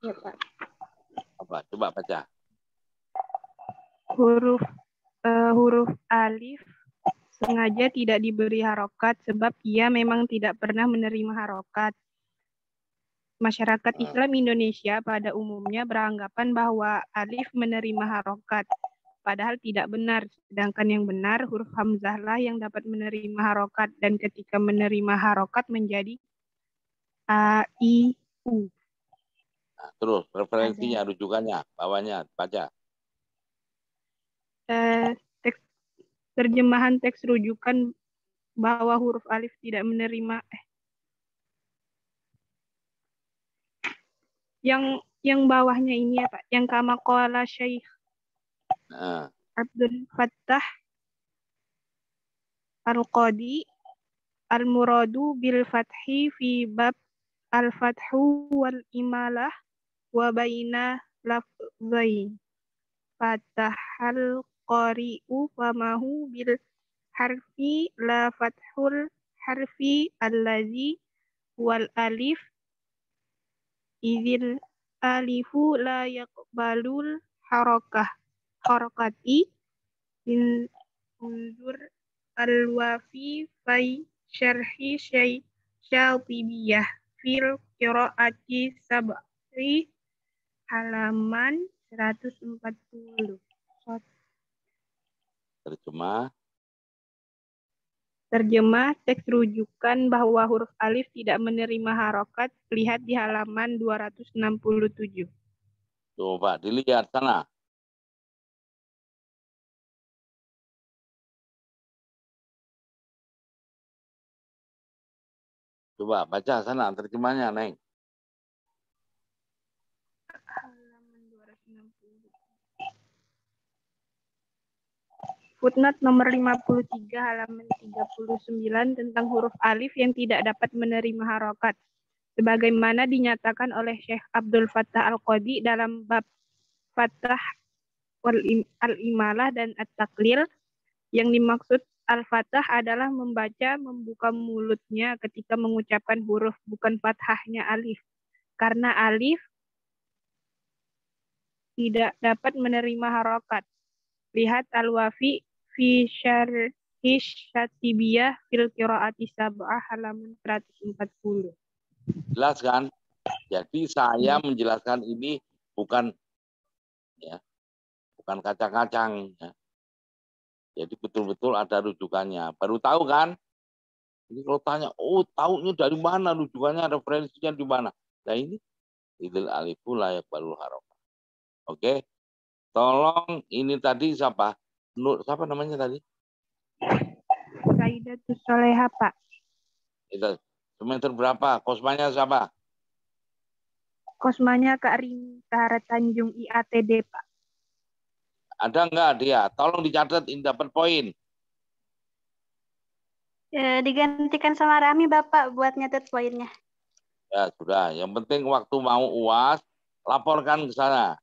Ya, Pak. Apa? Coba baca. Huruf alif sengaja tidak diberi harokat sebab ia memang tidak pernah menerima harokat. Masyarakat Islam Indonesia pada umumnya beranggapan bahwa alif menerima harokat, padahal tidak benar. Sedangkan yang benar, huruf hamzah lah yang dapat menerima harokat, dan ketika menerima harokat menjadi a, i, u. Nah, terus referensinya, rujukannya, bawahnya, baca. Terjemahan teks rujukan bahwa huruf alif tidak menerima yang bawahnya ini ya, Pak, yang kama qala Syekh Abdul Fattah Al-Qadi al-muradu bil fathi fi bab al-fathu wal imalah wa baina lafzain fatahal qari'u famahu bil harfi la fathul harfi allazi wal alif idil alifu la yaqbalul harakati min unzur al-wafi fai syarhi syatibiyah fil qiraati sab'i halaman 140. Terjemah teks rujukan bahwa huruf alif tidak menerima harokat, lihat di halaman 267. Coba dilihat sana. Coba baca sana terjemahnya, Neng. Halaman 260. Footnote nomor 53 halaman 39 tentang huruf alif yang tidak dapat menerima harokat. Sebagaimana dinyatakan oleh Syekh Abdul Fattah Al-Qadi dalam bab Fathah al-Imalah dan At-Taklil, yang dimaksud Al-Fathah adalah membuka mulutnya ketika mengucapkan huruf, bukan fathahnya alif. Karena alif tidak dapat menerima harokat. Lihat Al-Wafi fi syarhi syatibiyah fil qiraati sab'ah halaman 140. Jelas kan? Jadi saya menjelaskan ini bukan kacang-kacang. Ya. Jadi betul-betul ada rujukannya. Baru tahu kan? Ini kalau tanya, taunya dari mana rujukannya, referensinya di mana? Nah ini Idil alifu la yaqbalul harokat. Oke. Tolong ini tadi siapa? Nur, siapa namanya tadi? Saidatus Soleha, Pak. Itu semester berapa? Kosmanya siapa? Kosmanya Kak Rini Tahara Tanjung IATD, Pak. Ada enggak dia? Tolong dicatat, ini dapat poin. Digantikan sama Rami, Bapak, buat nyatet poinnya. Ya sudah. Yang penting waktu mau UAS laporkan ke sana.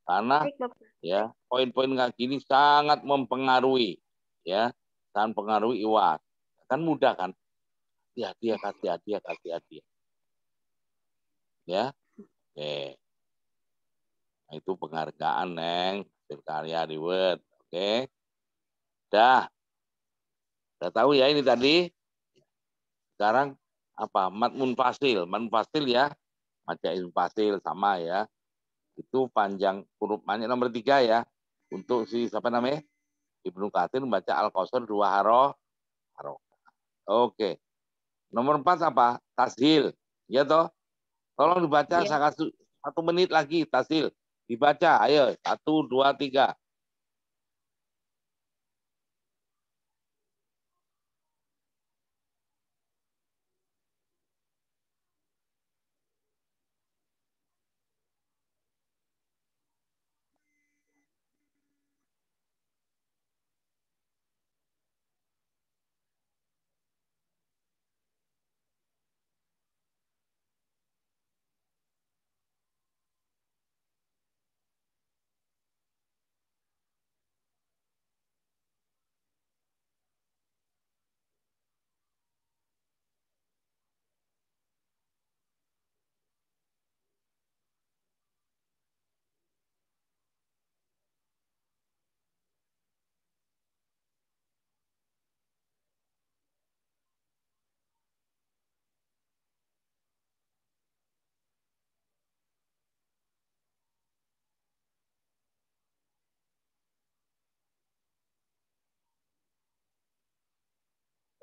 Karena Baik, Bapak. ya poin-poin kayak gini sangat mempengaruhi, ya, sangat mempengaruhi UAS. Kan mudah kan? Kasih hadiah. Ya, oke. Nah, itu penghargaan, Neng. Hasil karya di Word. Oke. Dah tahu ya ini tadi. Sekarang apa? Mat munfasil ya. Majail fasil sama ya. Itu panjang huruf banyak nomor 3 ya. Untuk si siapa namanya? Ibnu Katsir membaca Al-Qausar 2 harokat. Oke. Nomor 4 apa? Tashil. Ya toh? Tolong dibaca Iya. saya kasih 1 menit lagi tashil. Dibaca. Ayo. 1, 2, 3.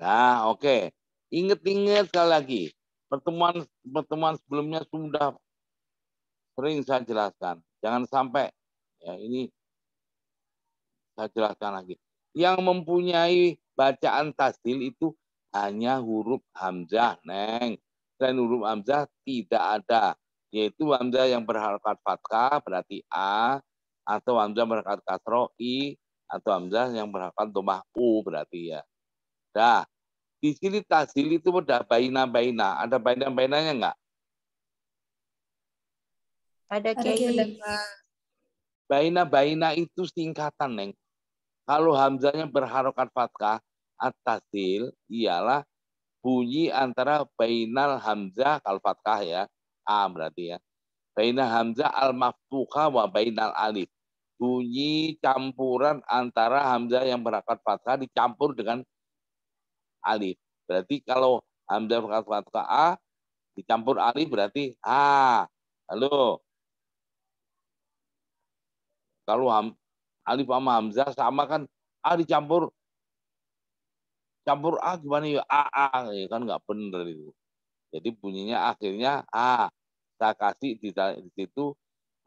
Nah, oke. Ingat-ingat sekali lagi. Pertemuan sebelumnya sudah sering saya jelaskan. Jangan sampai ya ini saya jelaskan lagi. Yang mempunyai bacaan tasdil itu hanya huruf hamzah, Neng. Dan huruf hamzah tidak ada. Yaitu hamzah yang berharakat fathah berarti A, atau hamzah berharakat kasroh I, atau hamzah yang berharakat dhammah U berarti ya. Dah, di sini tasdil itu ada baina-baina. Ada baina-bainanya enggak? Ada Kiai. Baina-baina itu singkatan, Neng. Kalau hamzahnya berharokat fathah, at-tasdil ialah bunyi antara bainal hamzah kalau fathah ya, A berarti ya. Bainal hamzah al-maftuha wa bainal alif. Bunyi campuran antara hamzah yang berharokat fathah dicampur dengan alif. Berarti kalau hamzah berharokat fathah A dicampur alif berarti A. Halo. Kalau alif sama hamzah sama kan A campur A gimana ya? A ya kan nggak bener itu. Jadi bunyinya akhirnya A. Saya kasih di situ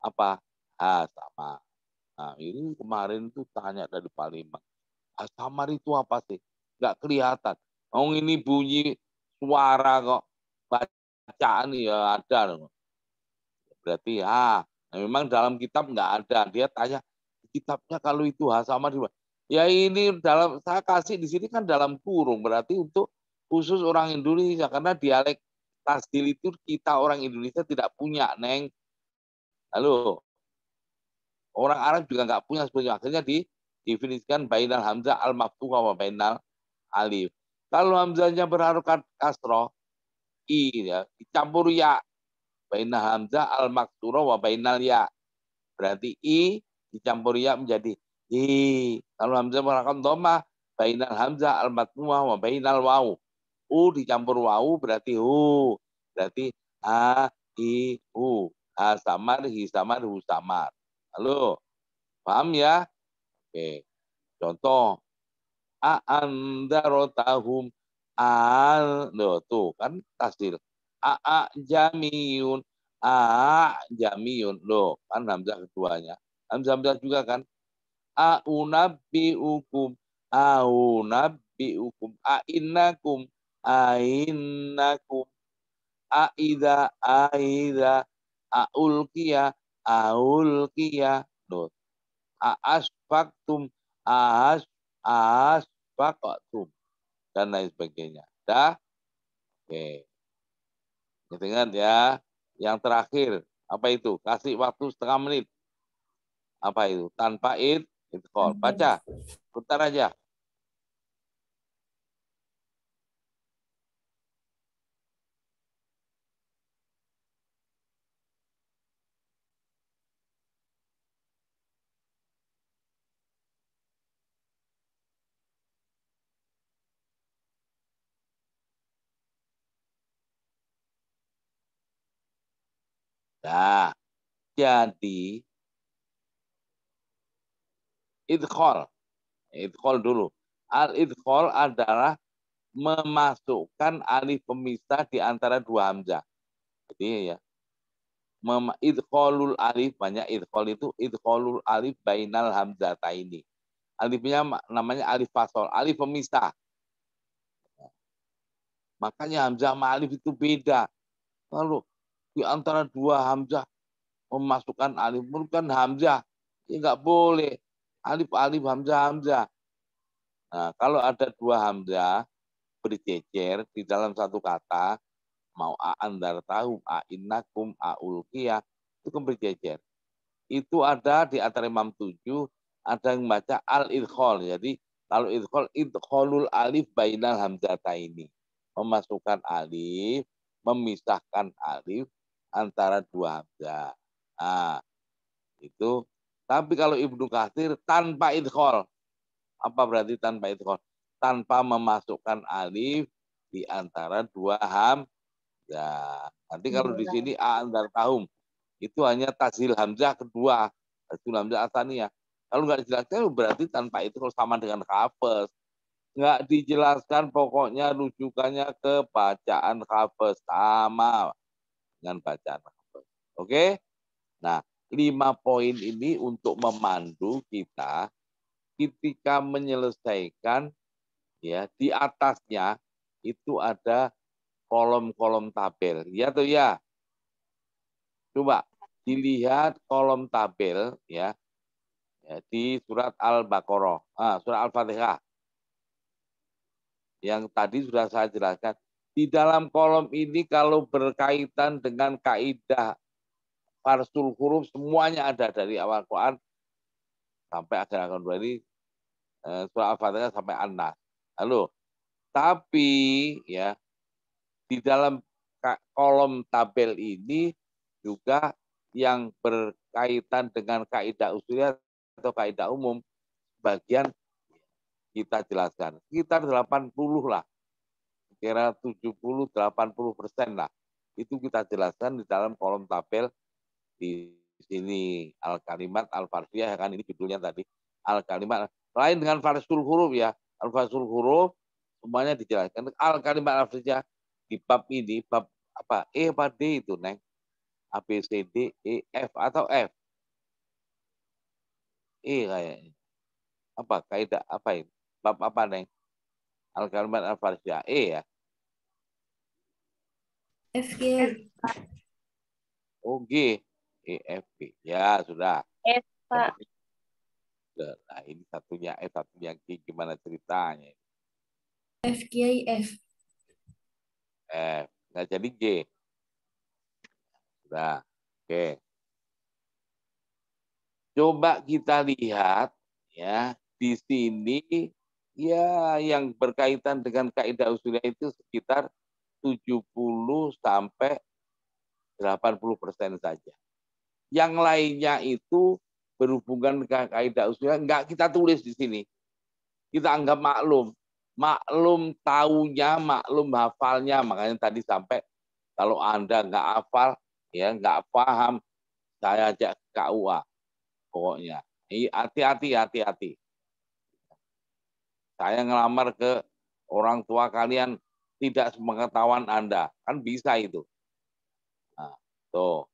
apa? A sama. Nah, ini kemarin tuh tanya dari Palembang. A samar itu apa sih? Nggak kelihatan. Oh, ini bunyi suara kok. Bacaan ya ada. Berarti A. Nah, memang dalam kitab nggak ada. Dia tanya, kitabnya kalau itu A samar di mana? Ya ini dalam saya kasih di sini kan dalam kurung berarti untuk khusus orang Indonesia karena dialek tasdil itu kita orang Indonesia tidak punya, Neng. Halo, orang Arab juga nggak punya sebenarnya. Akhirnya didefinisikan bainal hamzah al maftuha wa bainal alif. Kalau hamzahnya berharokat kasroh I ya, dicampur ya. Bainal hamzah al maksura wa bainal ya. Berarti I dicampur ya menjadi I. Kalau hamzah berharokat dhammah bainal hamzah al matmuah wa bainal waw. U dicampur waw berarti hu. Berarti A, I, hu. A samar, hi samar, hu samar. Halo, paham ya? Oke. Contoh. A andarotahum al. Loh, tuh kan tasdil. A jamiyun. Jamiyun. Loh, kan hamzah keduanya. Hamzah juga kan. Unabbiukum. Unabbiukum. Innakum. Innakum. Aida. Aulkiya. Aulkiya. Loh. Asfaktum. Asfaktum. Dan lain sebagainya. Dah? Oke. Ingat ya. Yang terakhir. Apa itu? Kasih waktu setengah menit. Apa itu? Tanpa idkhol. Baca. Bentar aja. Nah, jadi idkhol. Idkhol dulu. Al-idkhol adalah memasukkan alif pemisah di antara dua hamzah. Jadi ya, idkholul alif, banyak idkhol itu idkholul alif bainal hamzataini. Alifnya namanya alif fasol, alif pemisah. Makanya hamzah sama alif itu beda. Lalu di antara dua hamzah memasukkan alif, bukan hamzah, ya nggak boleh. Alif hamzah. Nah, kalau ada dua hamzah berjejer di dalam satu kata, mau andar tahu, innakum, ulkiyah, itu kan berjejer. Itu ada di antara Imam 7, ada yang baca al-idkhol. Jadi kalau idkhol, idkholul alif bainal hamzataini. Memasukkan alif, memisahkan alif antara dua hamzah. Nah, itu. Tapi kalau Ibnu Katsir tanpa idkhol. Apa berarti tanpa idkhol? Tanpa memasukkan alif di antara dua hamzah. Nanti kalau di sini andar tahum itu hanya tashil hamzah kedua, tashil hamzah asaniyah. Kalau nggak dijelaskan berarti tanpa itu kalau sama dengan hafes. Nggak dijelaskan, pokoknya rujukannya ke bacaan hafes, sama dengan bacaan hafes. Oke? Nah, 5 poin ini untuk memandu kita ketika menyelesaikan, ya, di atasnya itu ada kolom-kolom tabel. Ya atau ya? Coba dilihat kolom tabel ya, di surat Al-Baqarah, surat Al-Fatihah. Yang tadi sudah saya jelaskan. Di dalam kolom ini kalau berkaitan dengan kaidah farsul huruf, semuanya ada dari awal Quran sampai akhir Al-Quran ini, surat Al-Fatihah sampai An-Nas. Lalu, tapi ya di dalam kolom tabel ini juga yang berkaitan dengan kaidah usuliyah atau kaidah umum, bagian kita jelaskan. Sekitar 80 lah, kira 70-80% lah. Itu kita jelaskan di dalam kolom tabel di sini. Al-Kalimat Al-Farsiyah, kan ini judulnya tadi. Al-Kalimat, lain dengan farsul huruf ya. Al-Farsul huruf semuanya dijelaskan. Al-Kalimat Al-Farsiyah di bab ini, bab apa? Apa D itu, Neng? A, B, C, D, E, F atau F? Kayaknya. Apa? Kaidah apa ini? Bab apa, Neng? Al-Kalimat Al-Farsiyah. Ya? FG. Oh, G. E, F, G. Ya, sudah. F, Pak. Nah, ini satunya F, satunya G. Gimana ceritanya? F, G, F. F. Nah, jadi G. Sudah. Oke. Coba kita lihat ya, di sini ya yang berkaitan dengan kaidah usuliyah itu sekitar 70 sampai 80% saja. Yang lainnya itu berhubungan dengan kaidah usuliyah enggak kita tulis di sini. Kita anggap maklum. Maklum taunya, maklum hafalnya. Makanya tadi sampai kalau Anda enggak hafal, ya enggak paham, saya ajak ke KUA. Pokoknya, hati-hati. Saya ngelamar ke orang tua kalian tidak sepengetahuan Anda. Kan bisa itu. Nah, Tuh,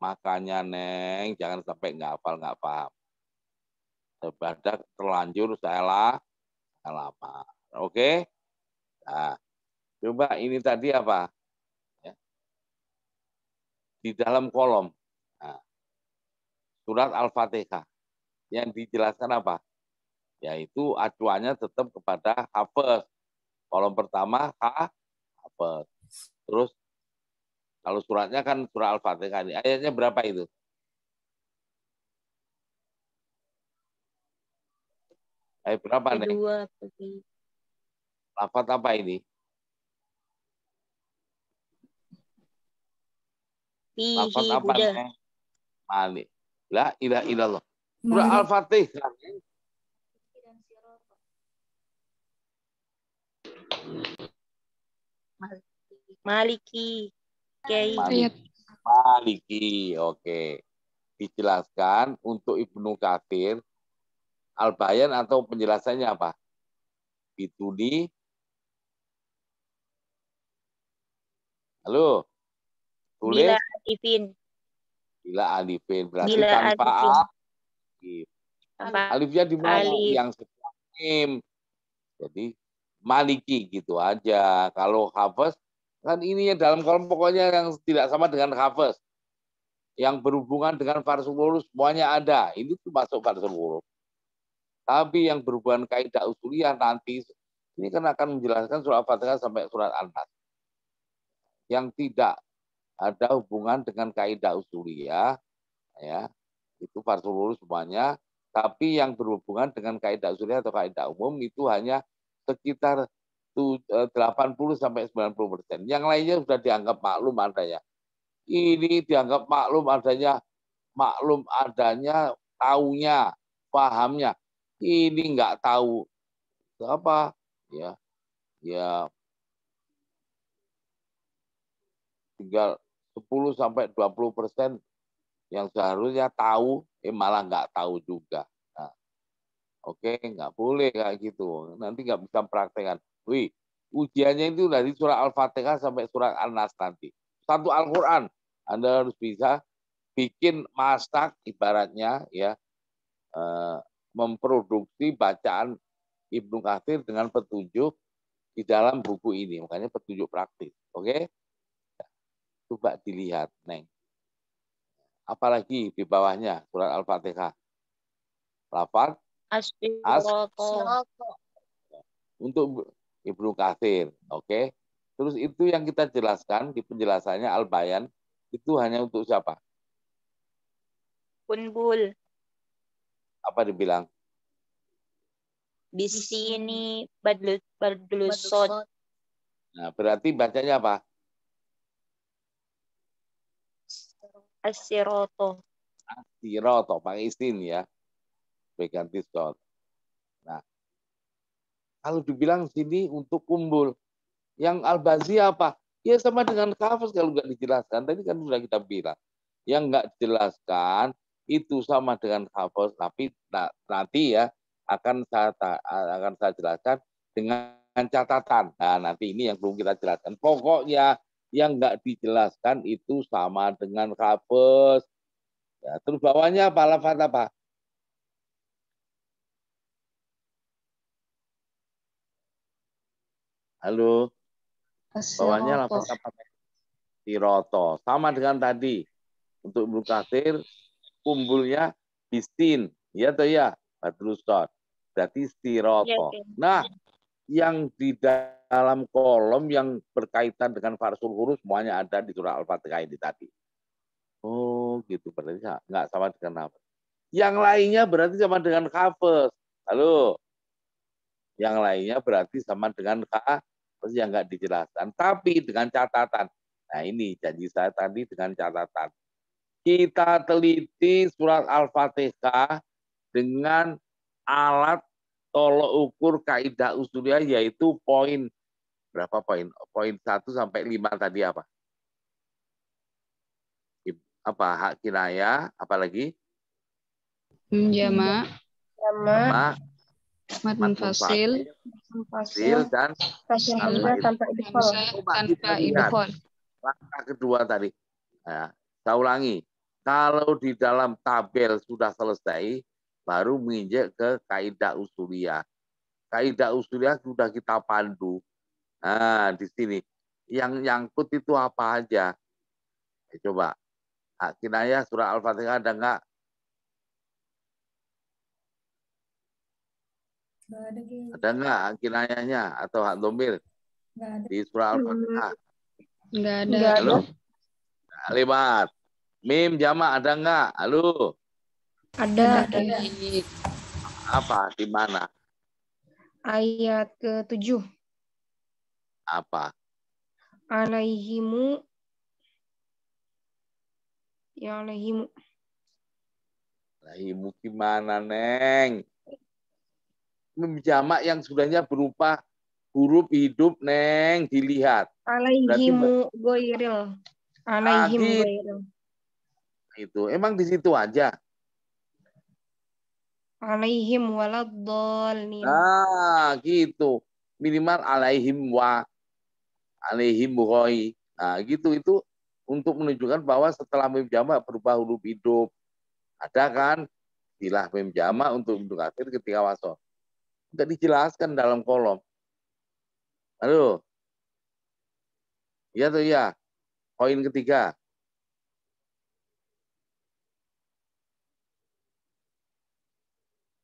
makanya Neng, jangan sampai nggak hafal, nggak paham. Daripada terlanjur salah halaman. Oke? Nah, coba ini tadi apa? Ya. Di dalam kolom. Nah, surat Al-Fatihah. Yang dijelaskan apa? Yaitu acuannya tetap kepada hafaz. Kolom pertama hafaz. Terus kalau suratnya kan surah Al-Fatihah ini. Ayatnya berapa itu? Ayat berapa nih? Kedua. Lafaz apa ini? Lafaz Fihi apa Buddha. nih? Malik. La ilaha illallah. Surah Al-Fatihah. Maliki. Maliki. Oke. Dijelaskan untuk Ibnu Katsir. Al-Bayan atau penjelasannya apa? Bituni. Halo. Tulis. Bila alifin. Bila alifin. Berarti Bila tanpa alifin. alif. Alifnya di mana? Alif. Yang setelah mim. Jadi maliki gitu aja. Kalau hafaz kan ini ya dalam kolom pokoknya yang tidak sama dengan hafaz. Yang berhubungan dengan farsul huruf semuanya ada. Ini tuh masuk farsul huruf. Tapi yang berhubungan kaidah usuliyah nanti ini kan akan menjelaskan surah Al-Fatihah sampai surat An-Nas. Yang tidak ada hubungan dengan kaidah usuliyah ya, itu farsul huruf semuanya, tapi yang berhubungan dengan kaidah usuliyah atau kaidah umum itu hanya sekitar 80 sampai 90%. Yang lainnya sudah dianggap maklum adanya. Ini dianggap maklum adanya, taunya, pahamnya. Ini nggak tahu apa ya, tinggal 10 sampai 20% yang seharusnya tahu, malah nggak tahu juga. Nah, oke, nggak boleh kayak gitu. Nanti nggak bisa praktekkan. Wih, ujiannya itu dari surah Al-Fatihah sampai surah An-Nas nanti. Satu Al-Quran. Anda harus bisa bikin masak ibaratnya ya, memproduksi bacaan Ibnu Katsir dengan petunjuk di dalam buku ini. Makanya petunjuk praktis. Oke? Coba dilihat, Neng. Apalagi di bawahnya surat Al-Fatihah. Lafaz untuk Ibnu Katsir. Oke? Terus itu yang kita jelaskan di penjelasannya Al-Bayan itu hanya untuk siapa? Kunbul. Apa dibilang? Di sini badlus sod. Nah, berarti bacanya apa? As-siroto. As-siroto, pakai isin ya. Ganti sod. Nah, kalau dibilang sini untuk kumbul. Yang Al-Bazi apa? Ya sama dengan hafaz kalau nggak dijelaskan. Tadi kan sudah kita bilang. Yang nggak dijelaskan itu sama dengan hafaz, tapi nanti ya akan saya jelaskan dengan catatan. Nah, nanti ini yang belum kita jelaskan. Pokoknya yang nggak dijelaskan itu sama dengan hafaz. Ya, terus bawahnya apa? Lafaz apa? Halo. Bawahnya lafaz apa? Siroto. Sama dengan tadi. Untuk Ibnu Katsir kumpulnya bistin, ya toh ya, badrusot. Berarti siroto. Ya, Nah, yang di dalam kolom yang berkaitan dengan farsul huruf semuanya ada di surah Al-Fatihah ini tadi. Oh, gitu. Berarti nggak sama dengan apa? Yang lainnya berarti sama dengan hafaz. Halo. Yang lainnya berarti sama dengan hafaz yang nggak dijelaskan. Tapi dengan catatan. Nah, ini janji saya tadi dengan catatan. Kita teliti surat Al-Fatihah dengan alat tolok ukur kaidah usuliyah yaitu poin berapa poin? Poin 1 sampai 5 tadi apa? Apa hak kinayah, apalagi? Jama, mat munfasil, dan tanpa idgham. Langkah kedua tadi. Nah, Saya ulangi. Kalau di dalam tabel sudah selesai, baru menginjak ke kaidah usuliyah. Kaidah usuliyah sudah kita pandu. Nah, di sini. Yang nyangkut itu apa aja? Coba. Kinayah surah Al-Fatihah ada nggak? Nggak ada, Kiai. Ada nggak kinayahnya atau hak domir Nggak ada. di surah Al-Fatihah? Nggak ada. Halo? Lewat. Mim jama ada nggak? Halo? Ada. Apa? Di mana? Ayat ke-7. Apa? Alaihimu. Ya alaihimu. Lahimu gimana, Neng? Mim jama yang sudahnya berupa huruf hidup, Neng. Dilihat. Alaihimu goiril. Alaihim Gitu. goiril. Itu. Emang di situ aja? Alaihim waladdallin. Nah, gitu. Minimal alaihim wa alaihim buhoi. Nah, gitu itu untuk menunjukkan bahwa setelah mim jamak berupa huruf hidup. Ada kan? Istilah mim jamak untuk akhir ketika wasol. Tidak dijelaskan dalam kolom. Halo? Iya tuh ya. Poin ketiga.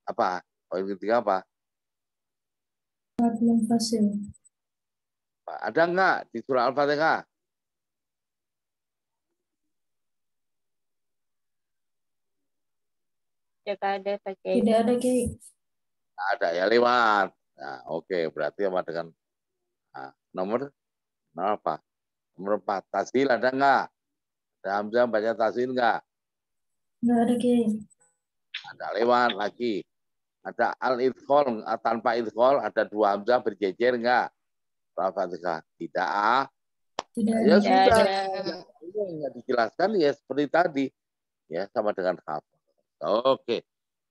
Apa? Poin ketiga apa? Belum fasil. Ada enggak di surah Al-Fatihah? Tidak ada pakai. Tidak ada, Kiai. Ada ya, lewat. Nah, oke, berarti sama dengan nomor apa? Nomor 4. Tasil ada enggak? Ada Hamzah baca tasil enggak? Nggak ada, Kiai. Ada lewat lagi. Ada al-idkhol tanpa idkhol, ada 2 Hamzah berjejer enggak? Al-Fatihah. Tidak. Tidak Ya ada. sudah. Ada. Yang dijelaskan ya seperti tadi. Ya, sama dengan hafal. Oke.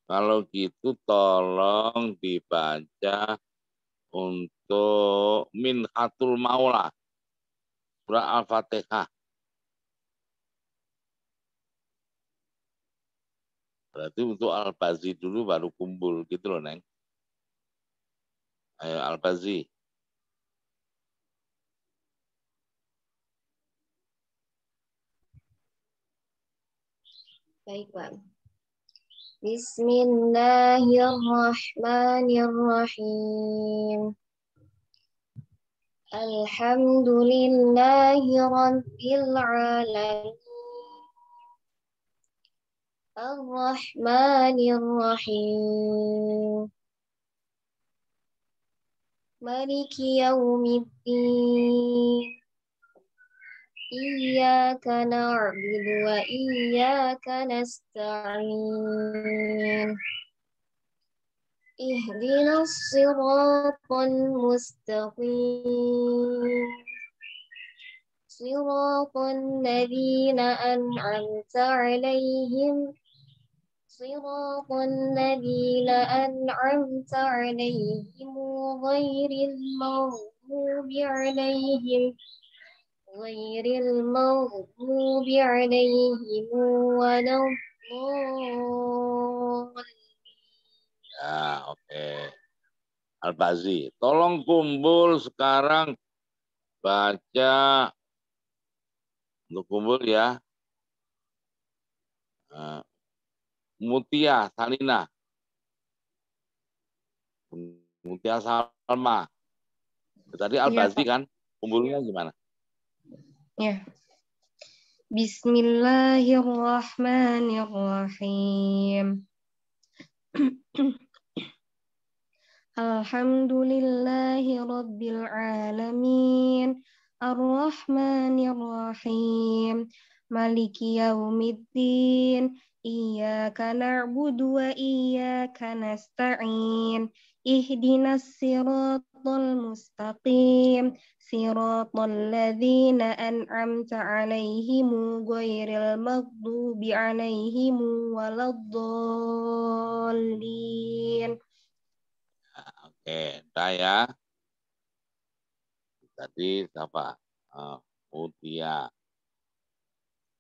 Kalau gitu tolong dibaca untuk Minhatul Maula. Surah Al-Fatihah. Berarti untuk Al-Bazi dulu baru kumpul gitu loh, Neng. Ayo Al-Bazi. Baik, Pak. Bismillahirrahmanirrahim. Alhamdulillahi Rabbil Alamin. Ar-Rahmanir-Rahim. Maliki Yaumiddin. Iyyaka na'budu wa iyyaka nasta'in. Ihdinas siratal mustaqim. Siratal ladzina an'amta 'alaihim. Siratal ladzina an'amta 'alaihim ghairil maghdubi 'alaihim ghairil maghdubi 'alaihim waladdallin. Ya, oke. Al-Bazi. Tolong kumpul sekarang baca untuk kumpul ya. Mutia Salina. Mutia Salma. Tadi Al-Bazi kan? Kumpulnya gimana? Ya. Bismillahirrahmanirrahim. Alhamdulillahi Rabbil Alamin. Ar-Rahmanir-Rahim. Maliki Yaumiddin. Iyyaka na'budu wa iyyaka nasta'in. Ihdinas siratal mustaqim. Siratal ladzina an'amta 'alaihim ghairil maghdubi 'alaihim waladdallin. Oke, saya tadi siapa? Mutia.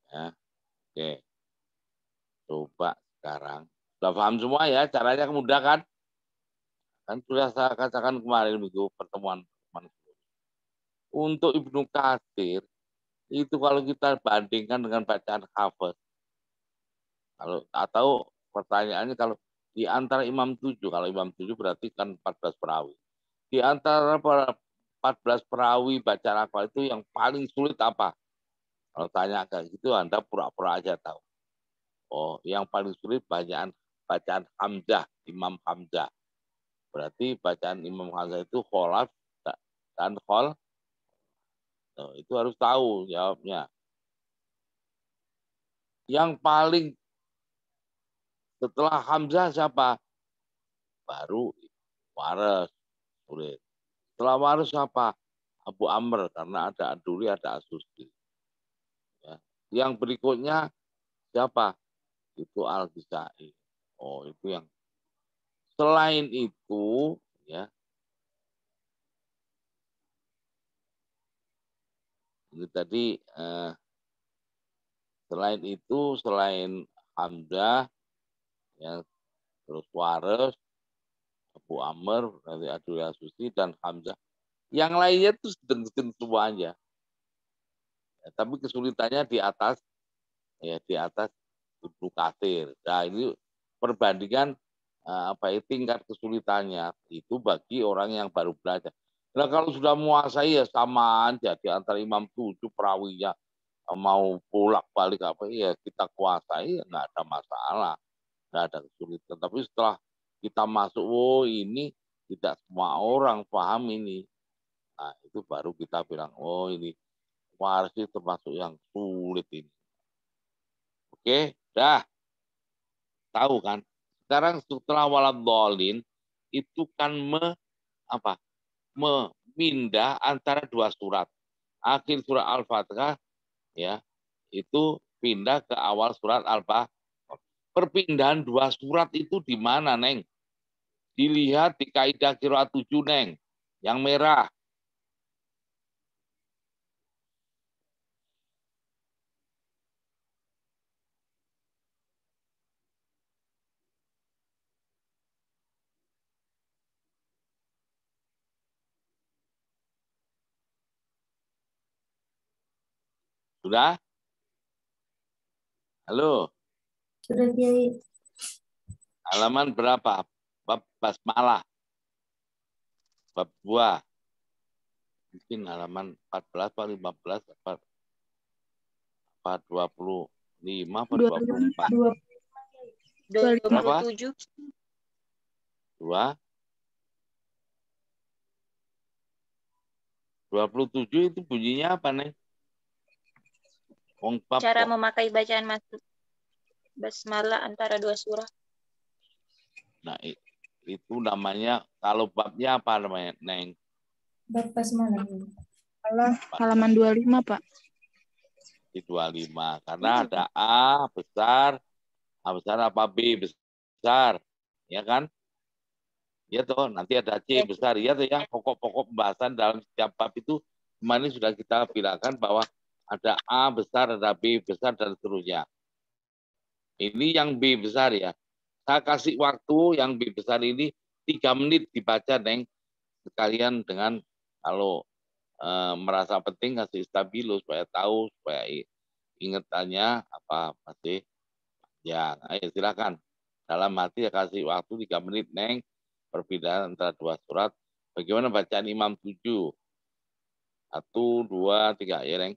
Ya. Oke, coba sekarang. Sudah paham semua ya, caranya mudah kan? Kan sudah saya katakan kemarin minggu pertemuan. Untuk Ibnu Katsir, itu kalau kita bandingkan dengan bacaan Hafiz, kalau atau pertanyaannya kalau di antara Imam 7, kalau Imam 7 berarti kan 14 perawi. Di antara 14 perawi bacaan hafal itu yang paling sulit apa? Kalau tanya kayak gitu Anda pura-pura aja tahu. Oh, yang paling sulit bacaan Hamzah, Imam Hamzah. Berarti bacaan Imam Hamzah itu kholaf dan khol. Nah, itu harus tahu jawabnya. Yang paling setelah Hamzah siapa? Baru Waras. Sulit. Setelah Waras siapa? Abu Amr, karena ada Aduri, ada Asusi. Ya. Yang berikutnya siapa? Itu Al-Ghizai. Oh, itu yang selain itu ya. Ini tadi selain Hamzah ya, terus Waras, Abu Amr, dari Adul Asusi dan Hamzah. Yang lainnya itu sedang-sedang semua aja. Ya, tapi kesulitannya di atas Ibnu Katsir. Nah, ini perbandingan tingkat kesulitannya itu bagi orang yang baru belajar. Nah, kalau sudah menguasai ya sama aja di antara Imam 7 perawinya mau bolak-balik apa ya kita kuasai ya nggak ada masalah, nggak ada kesulitan. Tapi setelah kita masuk, oh ini tidak semua orang paham ini. Nah, itu baru kita bilang, oh ini Waris termasuk yang sulit ini. Oke, dah tahu kan? Sekarang setelah waladhdallin itu kan memindah antara dua surat. Akhir surat Al-Fatihah ya, itu pindah ke awal surat Al-Fatihah. Perpindahan dua surat itu di mana, Neng? Dilihat di kaidah qiraat 7, Neng. Yang merah. Sudah? Halo? Sudah, Kiai. Halaman berapa? Bab basmalah. Bab 2. Mungkin halaman 14 atau 15 apa 25 atau 24. 27. 27 itu bunyinya apa, Neng? Cara memakai bacaan masuk basmalah antara dua surah. Nah, itu namanya, kalau babnya apa namanya, Neng? Bab basmalah. Halaman 25, Pak. Di 25. Karena ada A besar apa B besar. Ya kan? Ya toh, nanti ada C besar. Ya toh ya, pokok-pokok pembahasan dalam setiap bab itu kemarin sudah kita bilangkan bahwa ada A besar, ada B besar, dan seterusnya. Ini yang B besar ya. Saya kasih waktu yang B besar ini 3 menit dibaca, Neng. Sekalian dengan kalau merasa penting kasih stabilo supaya tahu, supaya ingetannya apa masih. Ya, ayo silakan. Dalam hati ya kasih waktu 3 menit, Neng. Perbedaan antara dua surat. Bagaimana bacaan Imam 7? 1, 2, 3 ya, Neng.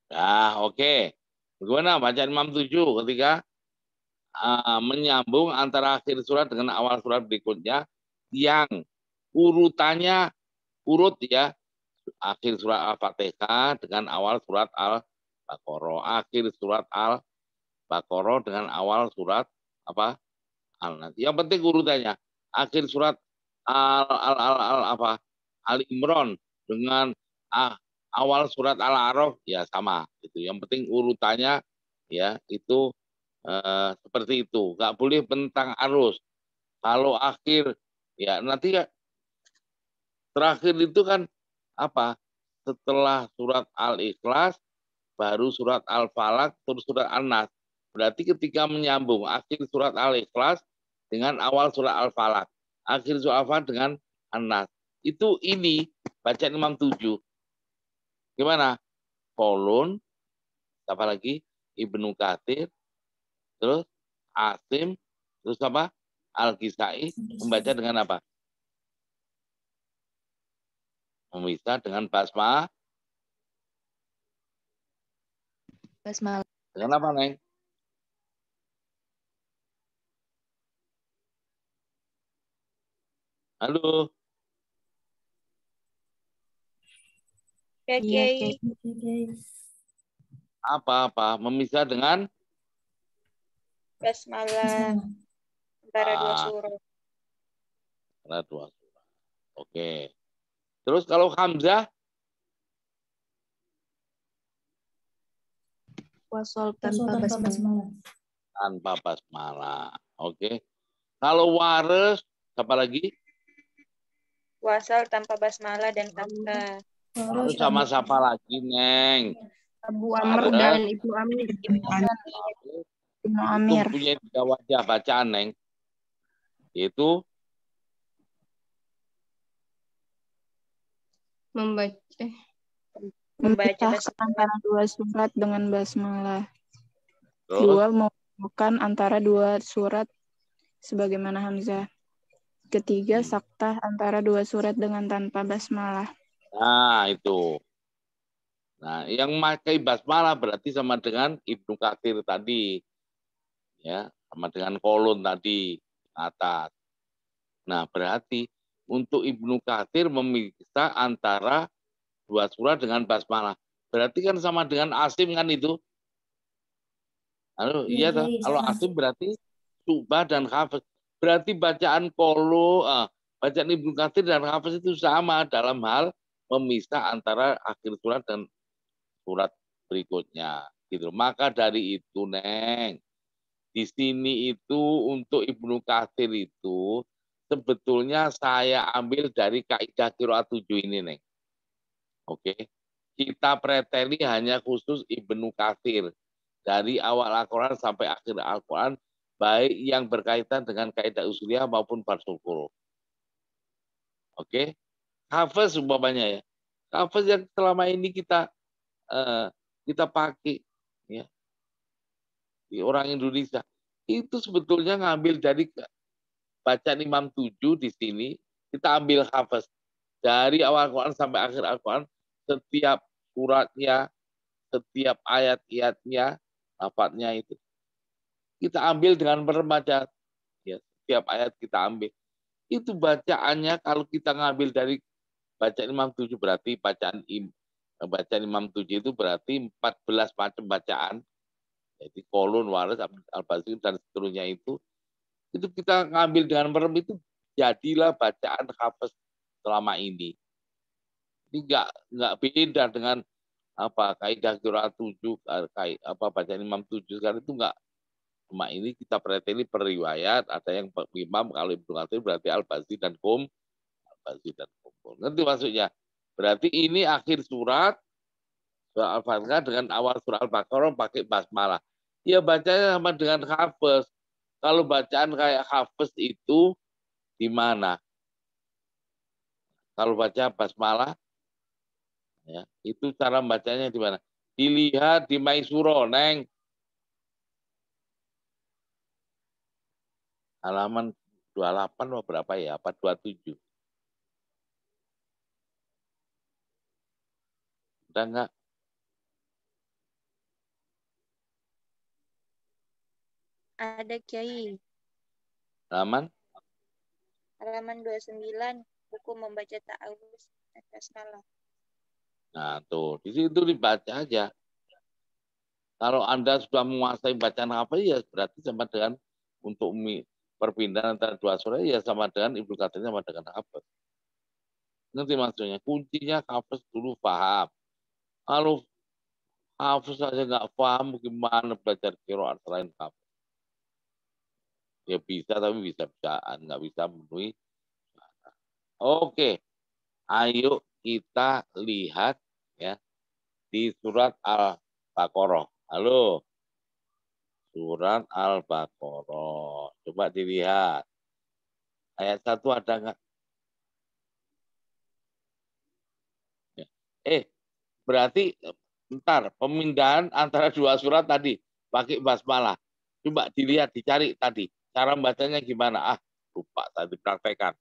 Nah, oke. Bagaimana bacaan Imam 7 ketika menyambung antara akhir surat dengan awal surat berikutnya yang urutannya urut ya, akhir surat Al-Fatihah dengan awal surat Al-Baqarah, akhir surat Al-Baqarah dengan awal surat apa? Al-Nas. Yang penting urutannya akhir surat Al-Imran dengan awal surat Al-A'raf ya sama itu. Yang penting urutannya ya itu seperti itu. Nggak boleh bentang arus. Kalau akhir ya nanti ya, terakhir itu kan apa? Setelah surat Al-Ikhlas baru surat Al-Falaq terus surat An-Nas. Berarti ketika menyambung akhir surat Al-Ikhlas dengan awal surat Al-Falaq, akhir surat Al-Falaq dengan An-Nas. Itu ini bacaan Imam 7. Gimana? Kolun, apa lagi? Ibnu Katsir, terus Asim, terus apa? Al-Kisai membaca dengan apa? Memisah dengan basmalah. Basmalah. Dengan apa, Neng? Halo. Ya, Kiai. Apa? Memisah dengan Basmalah antara dua surat. Antara dua surat. Oke. Terus kalau Hamzah? Wasol tanpa basmalah. Tanpa basmalah. Oke. Kalau Wares, apa lagi? Wasal tanpa basmalah dan tanpa. Wares sama siapa lagi, Neng? Abu Amr dan Ibnu Amir. Ibnu Amir. Itu punya 3 wajah bacaan, Neng. Yaitu Membaca antara dua surat dengan basmalah. terus? 2 membuka antara 2 surat sebagaimana Hamzah. 3 saktah antara 2 surat dengan tanpa basmalah. Nah, itu. Nah, yang pakai basmalah berarti sama dengan Ibnu Katsir tadi. Ya, sama dengan kolon tadi atas. Nah, berarti untuk Ibnu Katsir memisah antara 2 surat dengan basmalah. Berarti kan sama dengan Asim kan itu? Halo, iya toh. Kalau Asim berarti Subah dan Hafiz. Berarti bacaan bacaan Ibnu Katsir dan Hafiz itu sama dalam hal memisah antara akhir surat dan surat berikutnya. Gitu. Maka dari itu, Neng, di sini itu untuk Ibnu Katsir itu sebetulnya saya ambil dari kaidah qiraat 7 ini, Neng. Oke. Kita preteli hanya khusus Ibnu Katsir. Dari awal Al-Quran sampai akhir Al-Quran, baik yang berkaitan dengan kaidah usuliyah maupun farsul furu'. Oke. Hafiz umpamanya ya. Hafiz yang selama ini kita pakai ya, di orang Indonesia. Itu sebetulnya ngambil dari bacaan Imam 7 di sini, kita ambil hafiz. Dari awal Al-Quran sampai akhir Al-Quran, setiap suratnya, setiap ayat-ayatnya, lafadznya itu. Kita ambil dengan meremaja. Ya, setiap ayat kita ambil. Itu bacaannya kalau kita ngambil dari bacaan Imam 7 berarti bacaan Imam 7 itu berarti 14 macam bacaan. Jadi kolon, waris, al-basir dan seterusnya itu kita ngambil dengan merem itu jadilah bacaan hafiz selama ini. Ini nggak beda dengan kaidah qiraat 7 bacaan Imam 7 sekarang itu nggak. Cuma ini kita preteli per riwayat, ada yang imam kalau Ibnu Katsir berarti al-basir dan qum, al-basir dan qum. Ngerti maksudnya? Berarti ini akhir surat Al-Fatihah dengan awal surah Al-Baqarah pakai basmalah. Ya bacanya sama dengan hafiz. Kalau bacaan kayak hafiz itu di mana? Kalau baca basmalah, ya, itu cara bacanya di mana? Dilihat di Maisuro, Neng. Halaman 28 atau berapa ya? Apa 27? Udah enggak? Ada Kiai. Halaman? Halaman 29, buku membaca ta'awuz dan basmalah. Nah, tuh. Di situ dibaca aja. Kalau Anda sudah menguasai bacaan hafal, ya berarti sama dengan untuk perpindahan antara dua surah, ya sama dengan Ibnu Katsir sama dengan hafal. Ngerti maksudnya? Kuncinya hafal dulu paham. Kalau hafal saja nggak paham, gimana belajar qiraat selain hafal? Ya bisa, tapi bisa-bisaan. Nggak bisa memenuhi. Oke. Ayo kita lihat ya di surat Al-Baqarah. Halo. Surat Al-Baqarah. Coba dilihat. Ayat 1 ada nggak? Berarti bentar, pemindahan antara dua surat tadi pakai basmalah. Coba dilihat, dicari tadi. Cara bacanya gimana? Lupa tadi praktekkan.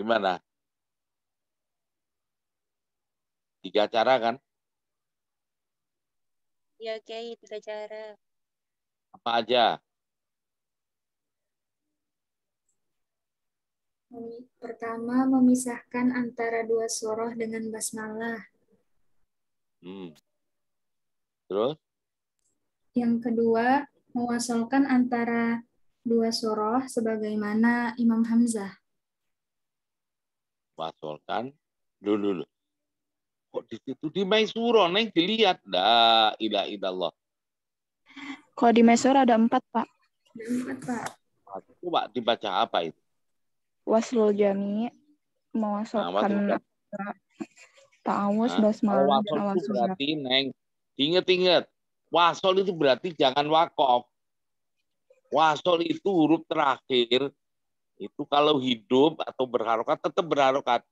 Gimana? 3 cara kan? Ya, Kiai, 3 cara. Apa aja? Pertama, memisahkan antara dua surah dengan basmalah. Terus? Yang kedua, mewasalkan antara dua surah sebagaimana Imam Hamzah. Wasolkan dulu. Kok di situ di Maisuro, Neng dilihat. La ilaha illallah. Kalau di Maisuro ada 4, Pak. Ada 4, Pak. Coba dibaca apa itu? Waslul jami, mewasalkan ta'awuz, basmalah, dan awal itu surat. berarti, Neng, inget-inget. Wasol itu berarti jangan wakof. Wasol itu huruf terakhir. Itu kalau hidup atau berharokat, tetap berharokat.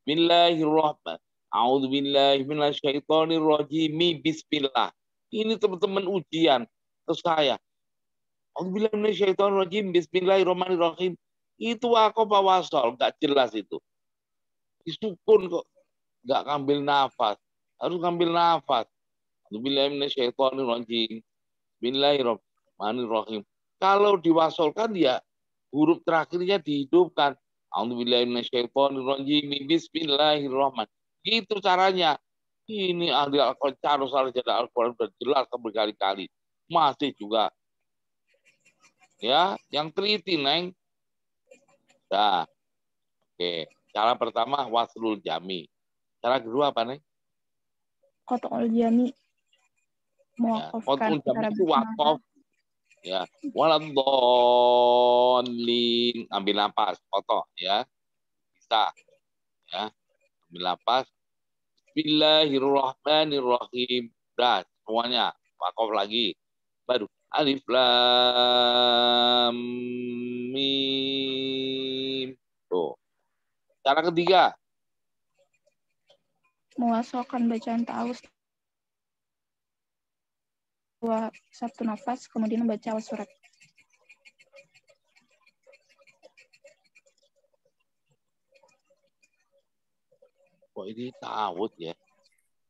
Bismillahirrahmanirrahim. A'udzubillahi minasyaitonirrajim. Bismillah. Ini teman-teman ujian ke saya. A'udzubillahi minasyaitonirrajim. Bismillahirrahmanirrahim. Itu wakof wasol, nggak jelas itu. Disukun kok, nggak ngambil nafas. Harus ngambil nafas. A'udzubillahi minasyaitonirrajim. Bismillahirrahmanirrahim. Kalau diwasolkan ya huruf terakhirnya dihidupkan. A'udzubillahi minasyaitonirrajim. Bismillahirrahmanirrahim. Gitu caranya. Ini ahli Al-Quran, sarjana Al-Quran sudah jelas berkali-kali. Masih juga. Ya, yang teliti, Neng. Nah, oke. Cara pertama waslul jami. Cara kedua apa, Neng? Qat'ul jami, mewakafkan antara itu wakof. Ya, waladhdallin, ambil nafas, foto ya. Bisa. Ya. Ambil nafas. Bismillahirrahmanirrahim. Udah, semuanya. Wakof lagi. Baru alif lam mim. Tuh. Cara ketiga. Mewasalkan bacaan ta'awuz satu nafas, kemudian membaca awal surat. Kok ini ta'awuz ya?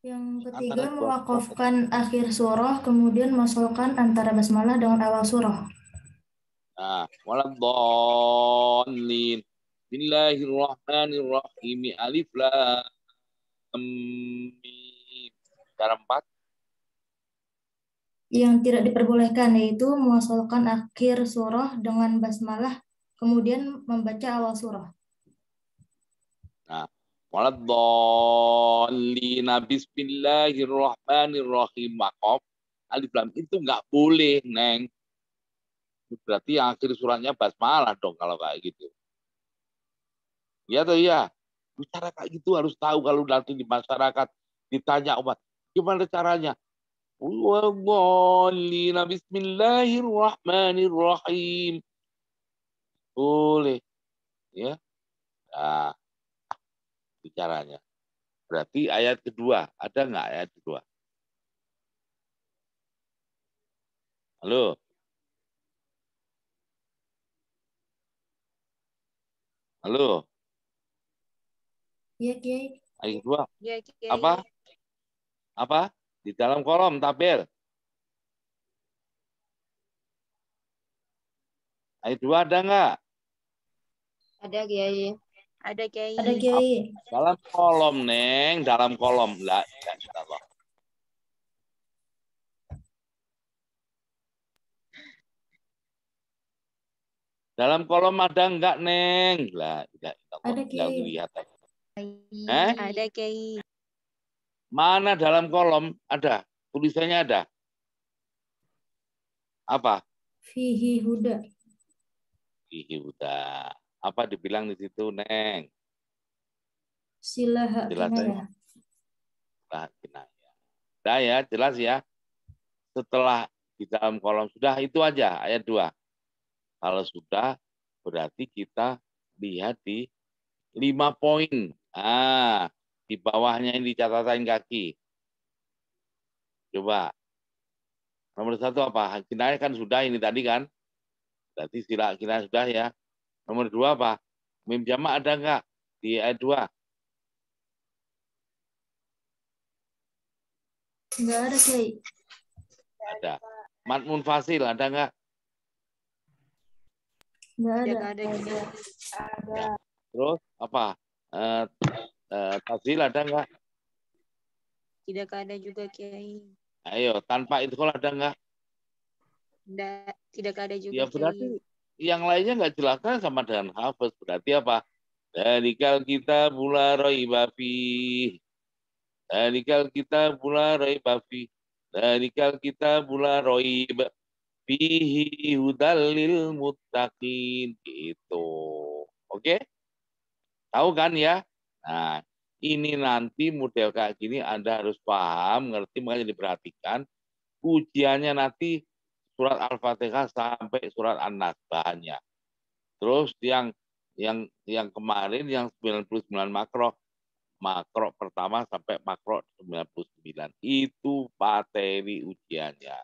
Yang ketiga, mewakafkan akhir surah, kemudian mewasalkan antara basmalah dengan awal surah. Nah, waladhdallin. Bismillahirrahmanirrahim. Alif lam mim. Cara 4. Yang tidak diperbolehkan yaitu mewasalkan akhir surah dengan basmalah, kemudian membaca awal surah. Nah, waladhdallin. Bismillahirrahmanirrahim. Waqaf. Alif lam itu nggak boleh, Neng. Berarti yang akhir suratnya basmalah dong kalau kayak gitu. Iya atau iya? Bicara kayak gitu harus tahu kalau nanti di masyarakat ditanya umat, gimana caranya? Waladhdallin. Bismillahirrahmanirrahim. Boleh. Ya. Nah, bicaranya. Berarti ayat kedua. Ada nggak ayat kedua? Halo? Halo? Iya, Kiai. Ayat kedua? Ya, Kiai. Apa? Di dalam kolom tabel. Ayat 2 ada nggak? Ada Kiai. Ada Kiai. Ada Kiai. Dalam kolom, Neng. Dalam kolom. La ilaha illallah. Dalam kolom ada nggak, Neng? La ilaha illallah. Ada Tinggal Kiai. dilihat aja. Ada Kiai. Mana dalam kolom? Ada. Tulisannya ada. Apa? Fihi huda. Fihi huda. Apa dibilang di situ, Neng? Silah Jelas kinayah. Silah kinayah. Udah ya, jelas ya. Setelah di dalam kolom sudah itu aja ayat 2. Kalau sudah berarti kita lihat di 5 poin. Di bawahnya ini catatan kaki. Coba. Nomor 1 apa? Kinayah kan sudah ini tadi kan. Berarti silah kinayah sudah ya. Nomor 2 apa? Mim jamak ada enggak di ayat 2? Enggak ada Kiai. Ada. Mad munfasil ada enggak? Enggak ada. Tidak ada Kiai. Ada. Terus apa? Tafsil ada enggak? Tidak ada juga Kiai. Ayo, tanpa idghol ada enggak? Tidak ada juga Ya Kiai. berarti yang lainnya enggak jelas kan sama dengan hafaz. Berarti apa? Dalikal kita bula raiba fi. Dalikal kita bula raiba fi. Dalikal kita bula raiba fihi hudal lil muttaqin gitu. Oke? Tahu kan ya? Nah, ini nanti model kayak gini Anda harus paham, ngerti, makanya diperhatikan. Ujiannya nanti surat Al-Fatihah sampai surat An-Nas bahannya. Terus yang kemarin yang 99 makro pertama sampai makro 99 itu materi ujiannya.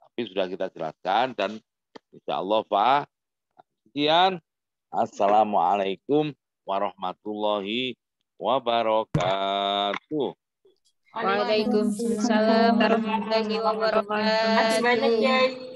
Tapi sudah kita jelaskan dan insya Allah Pak. Sekian. Assalamualaikum warahmatullahi wabarakatuh. Waalaikumsalam warahmatullahi wabarakatuh. Terima kasih banyak, Kiai.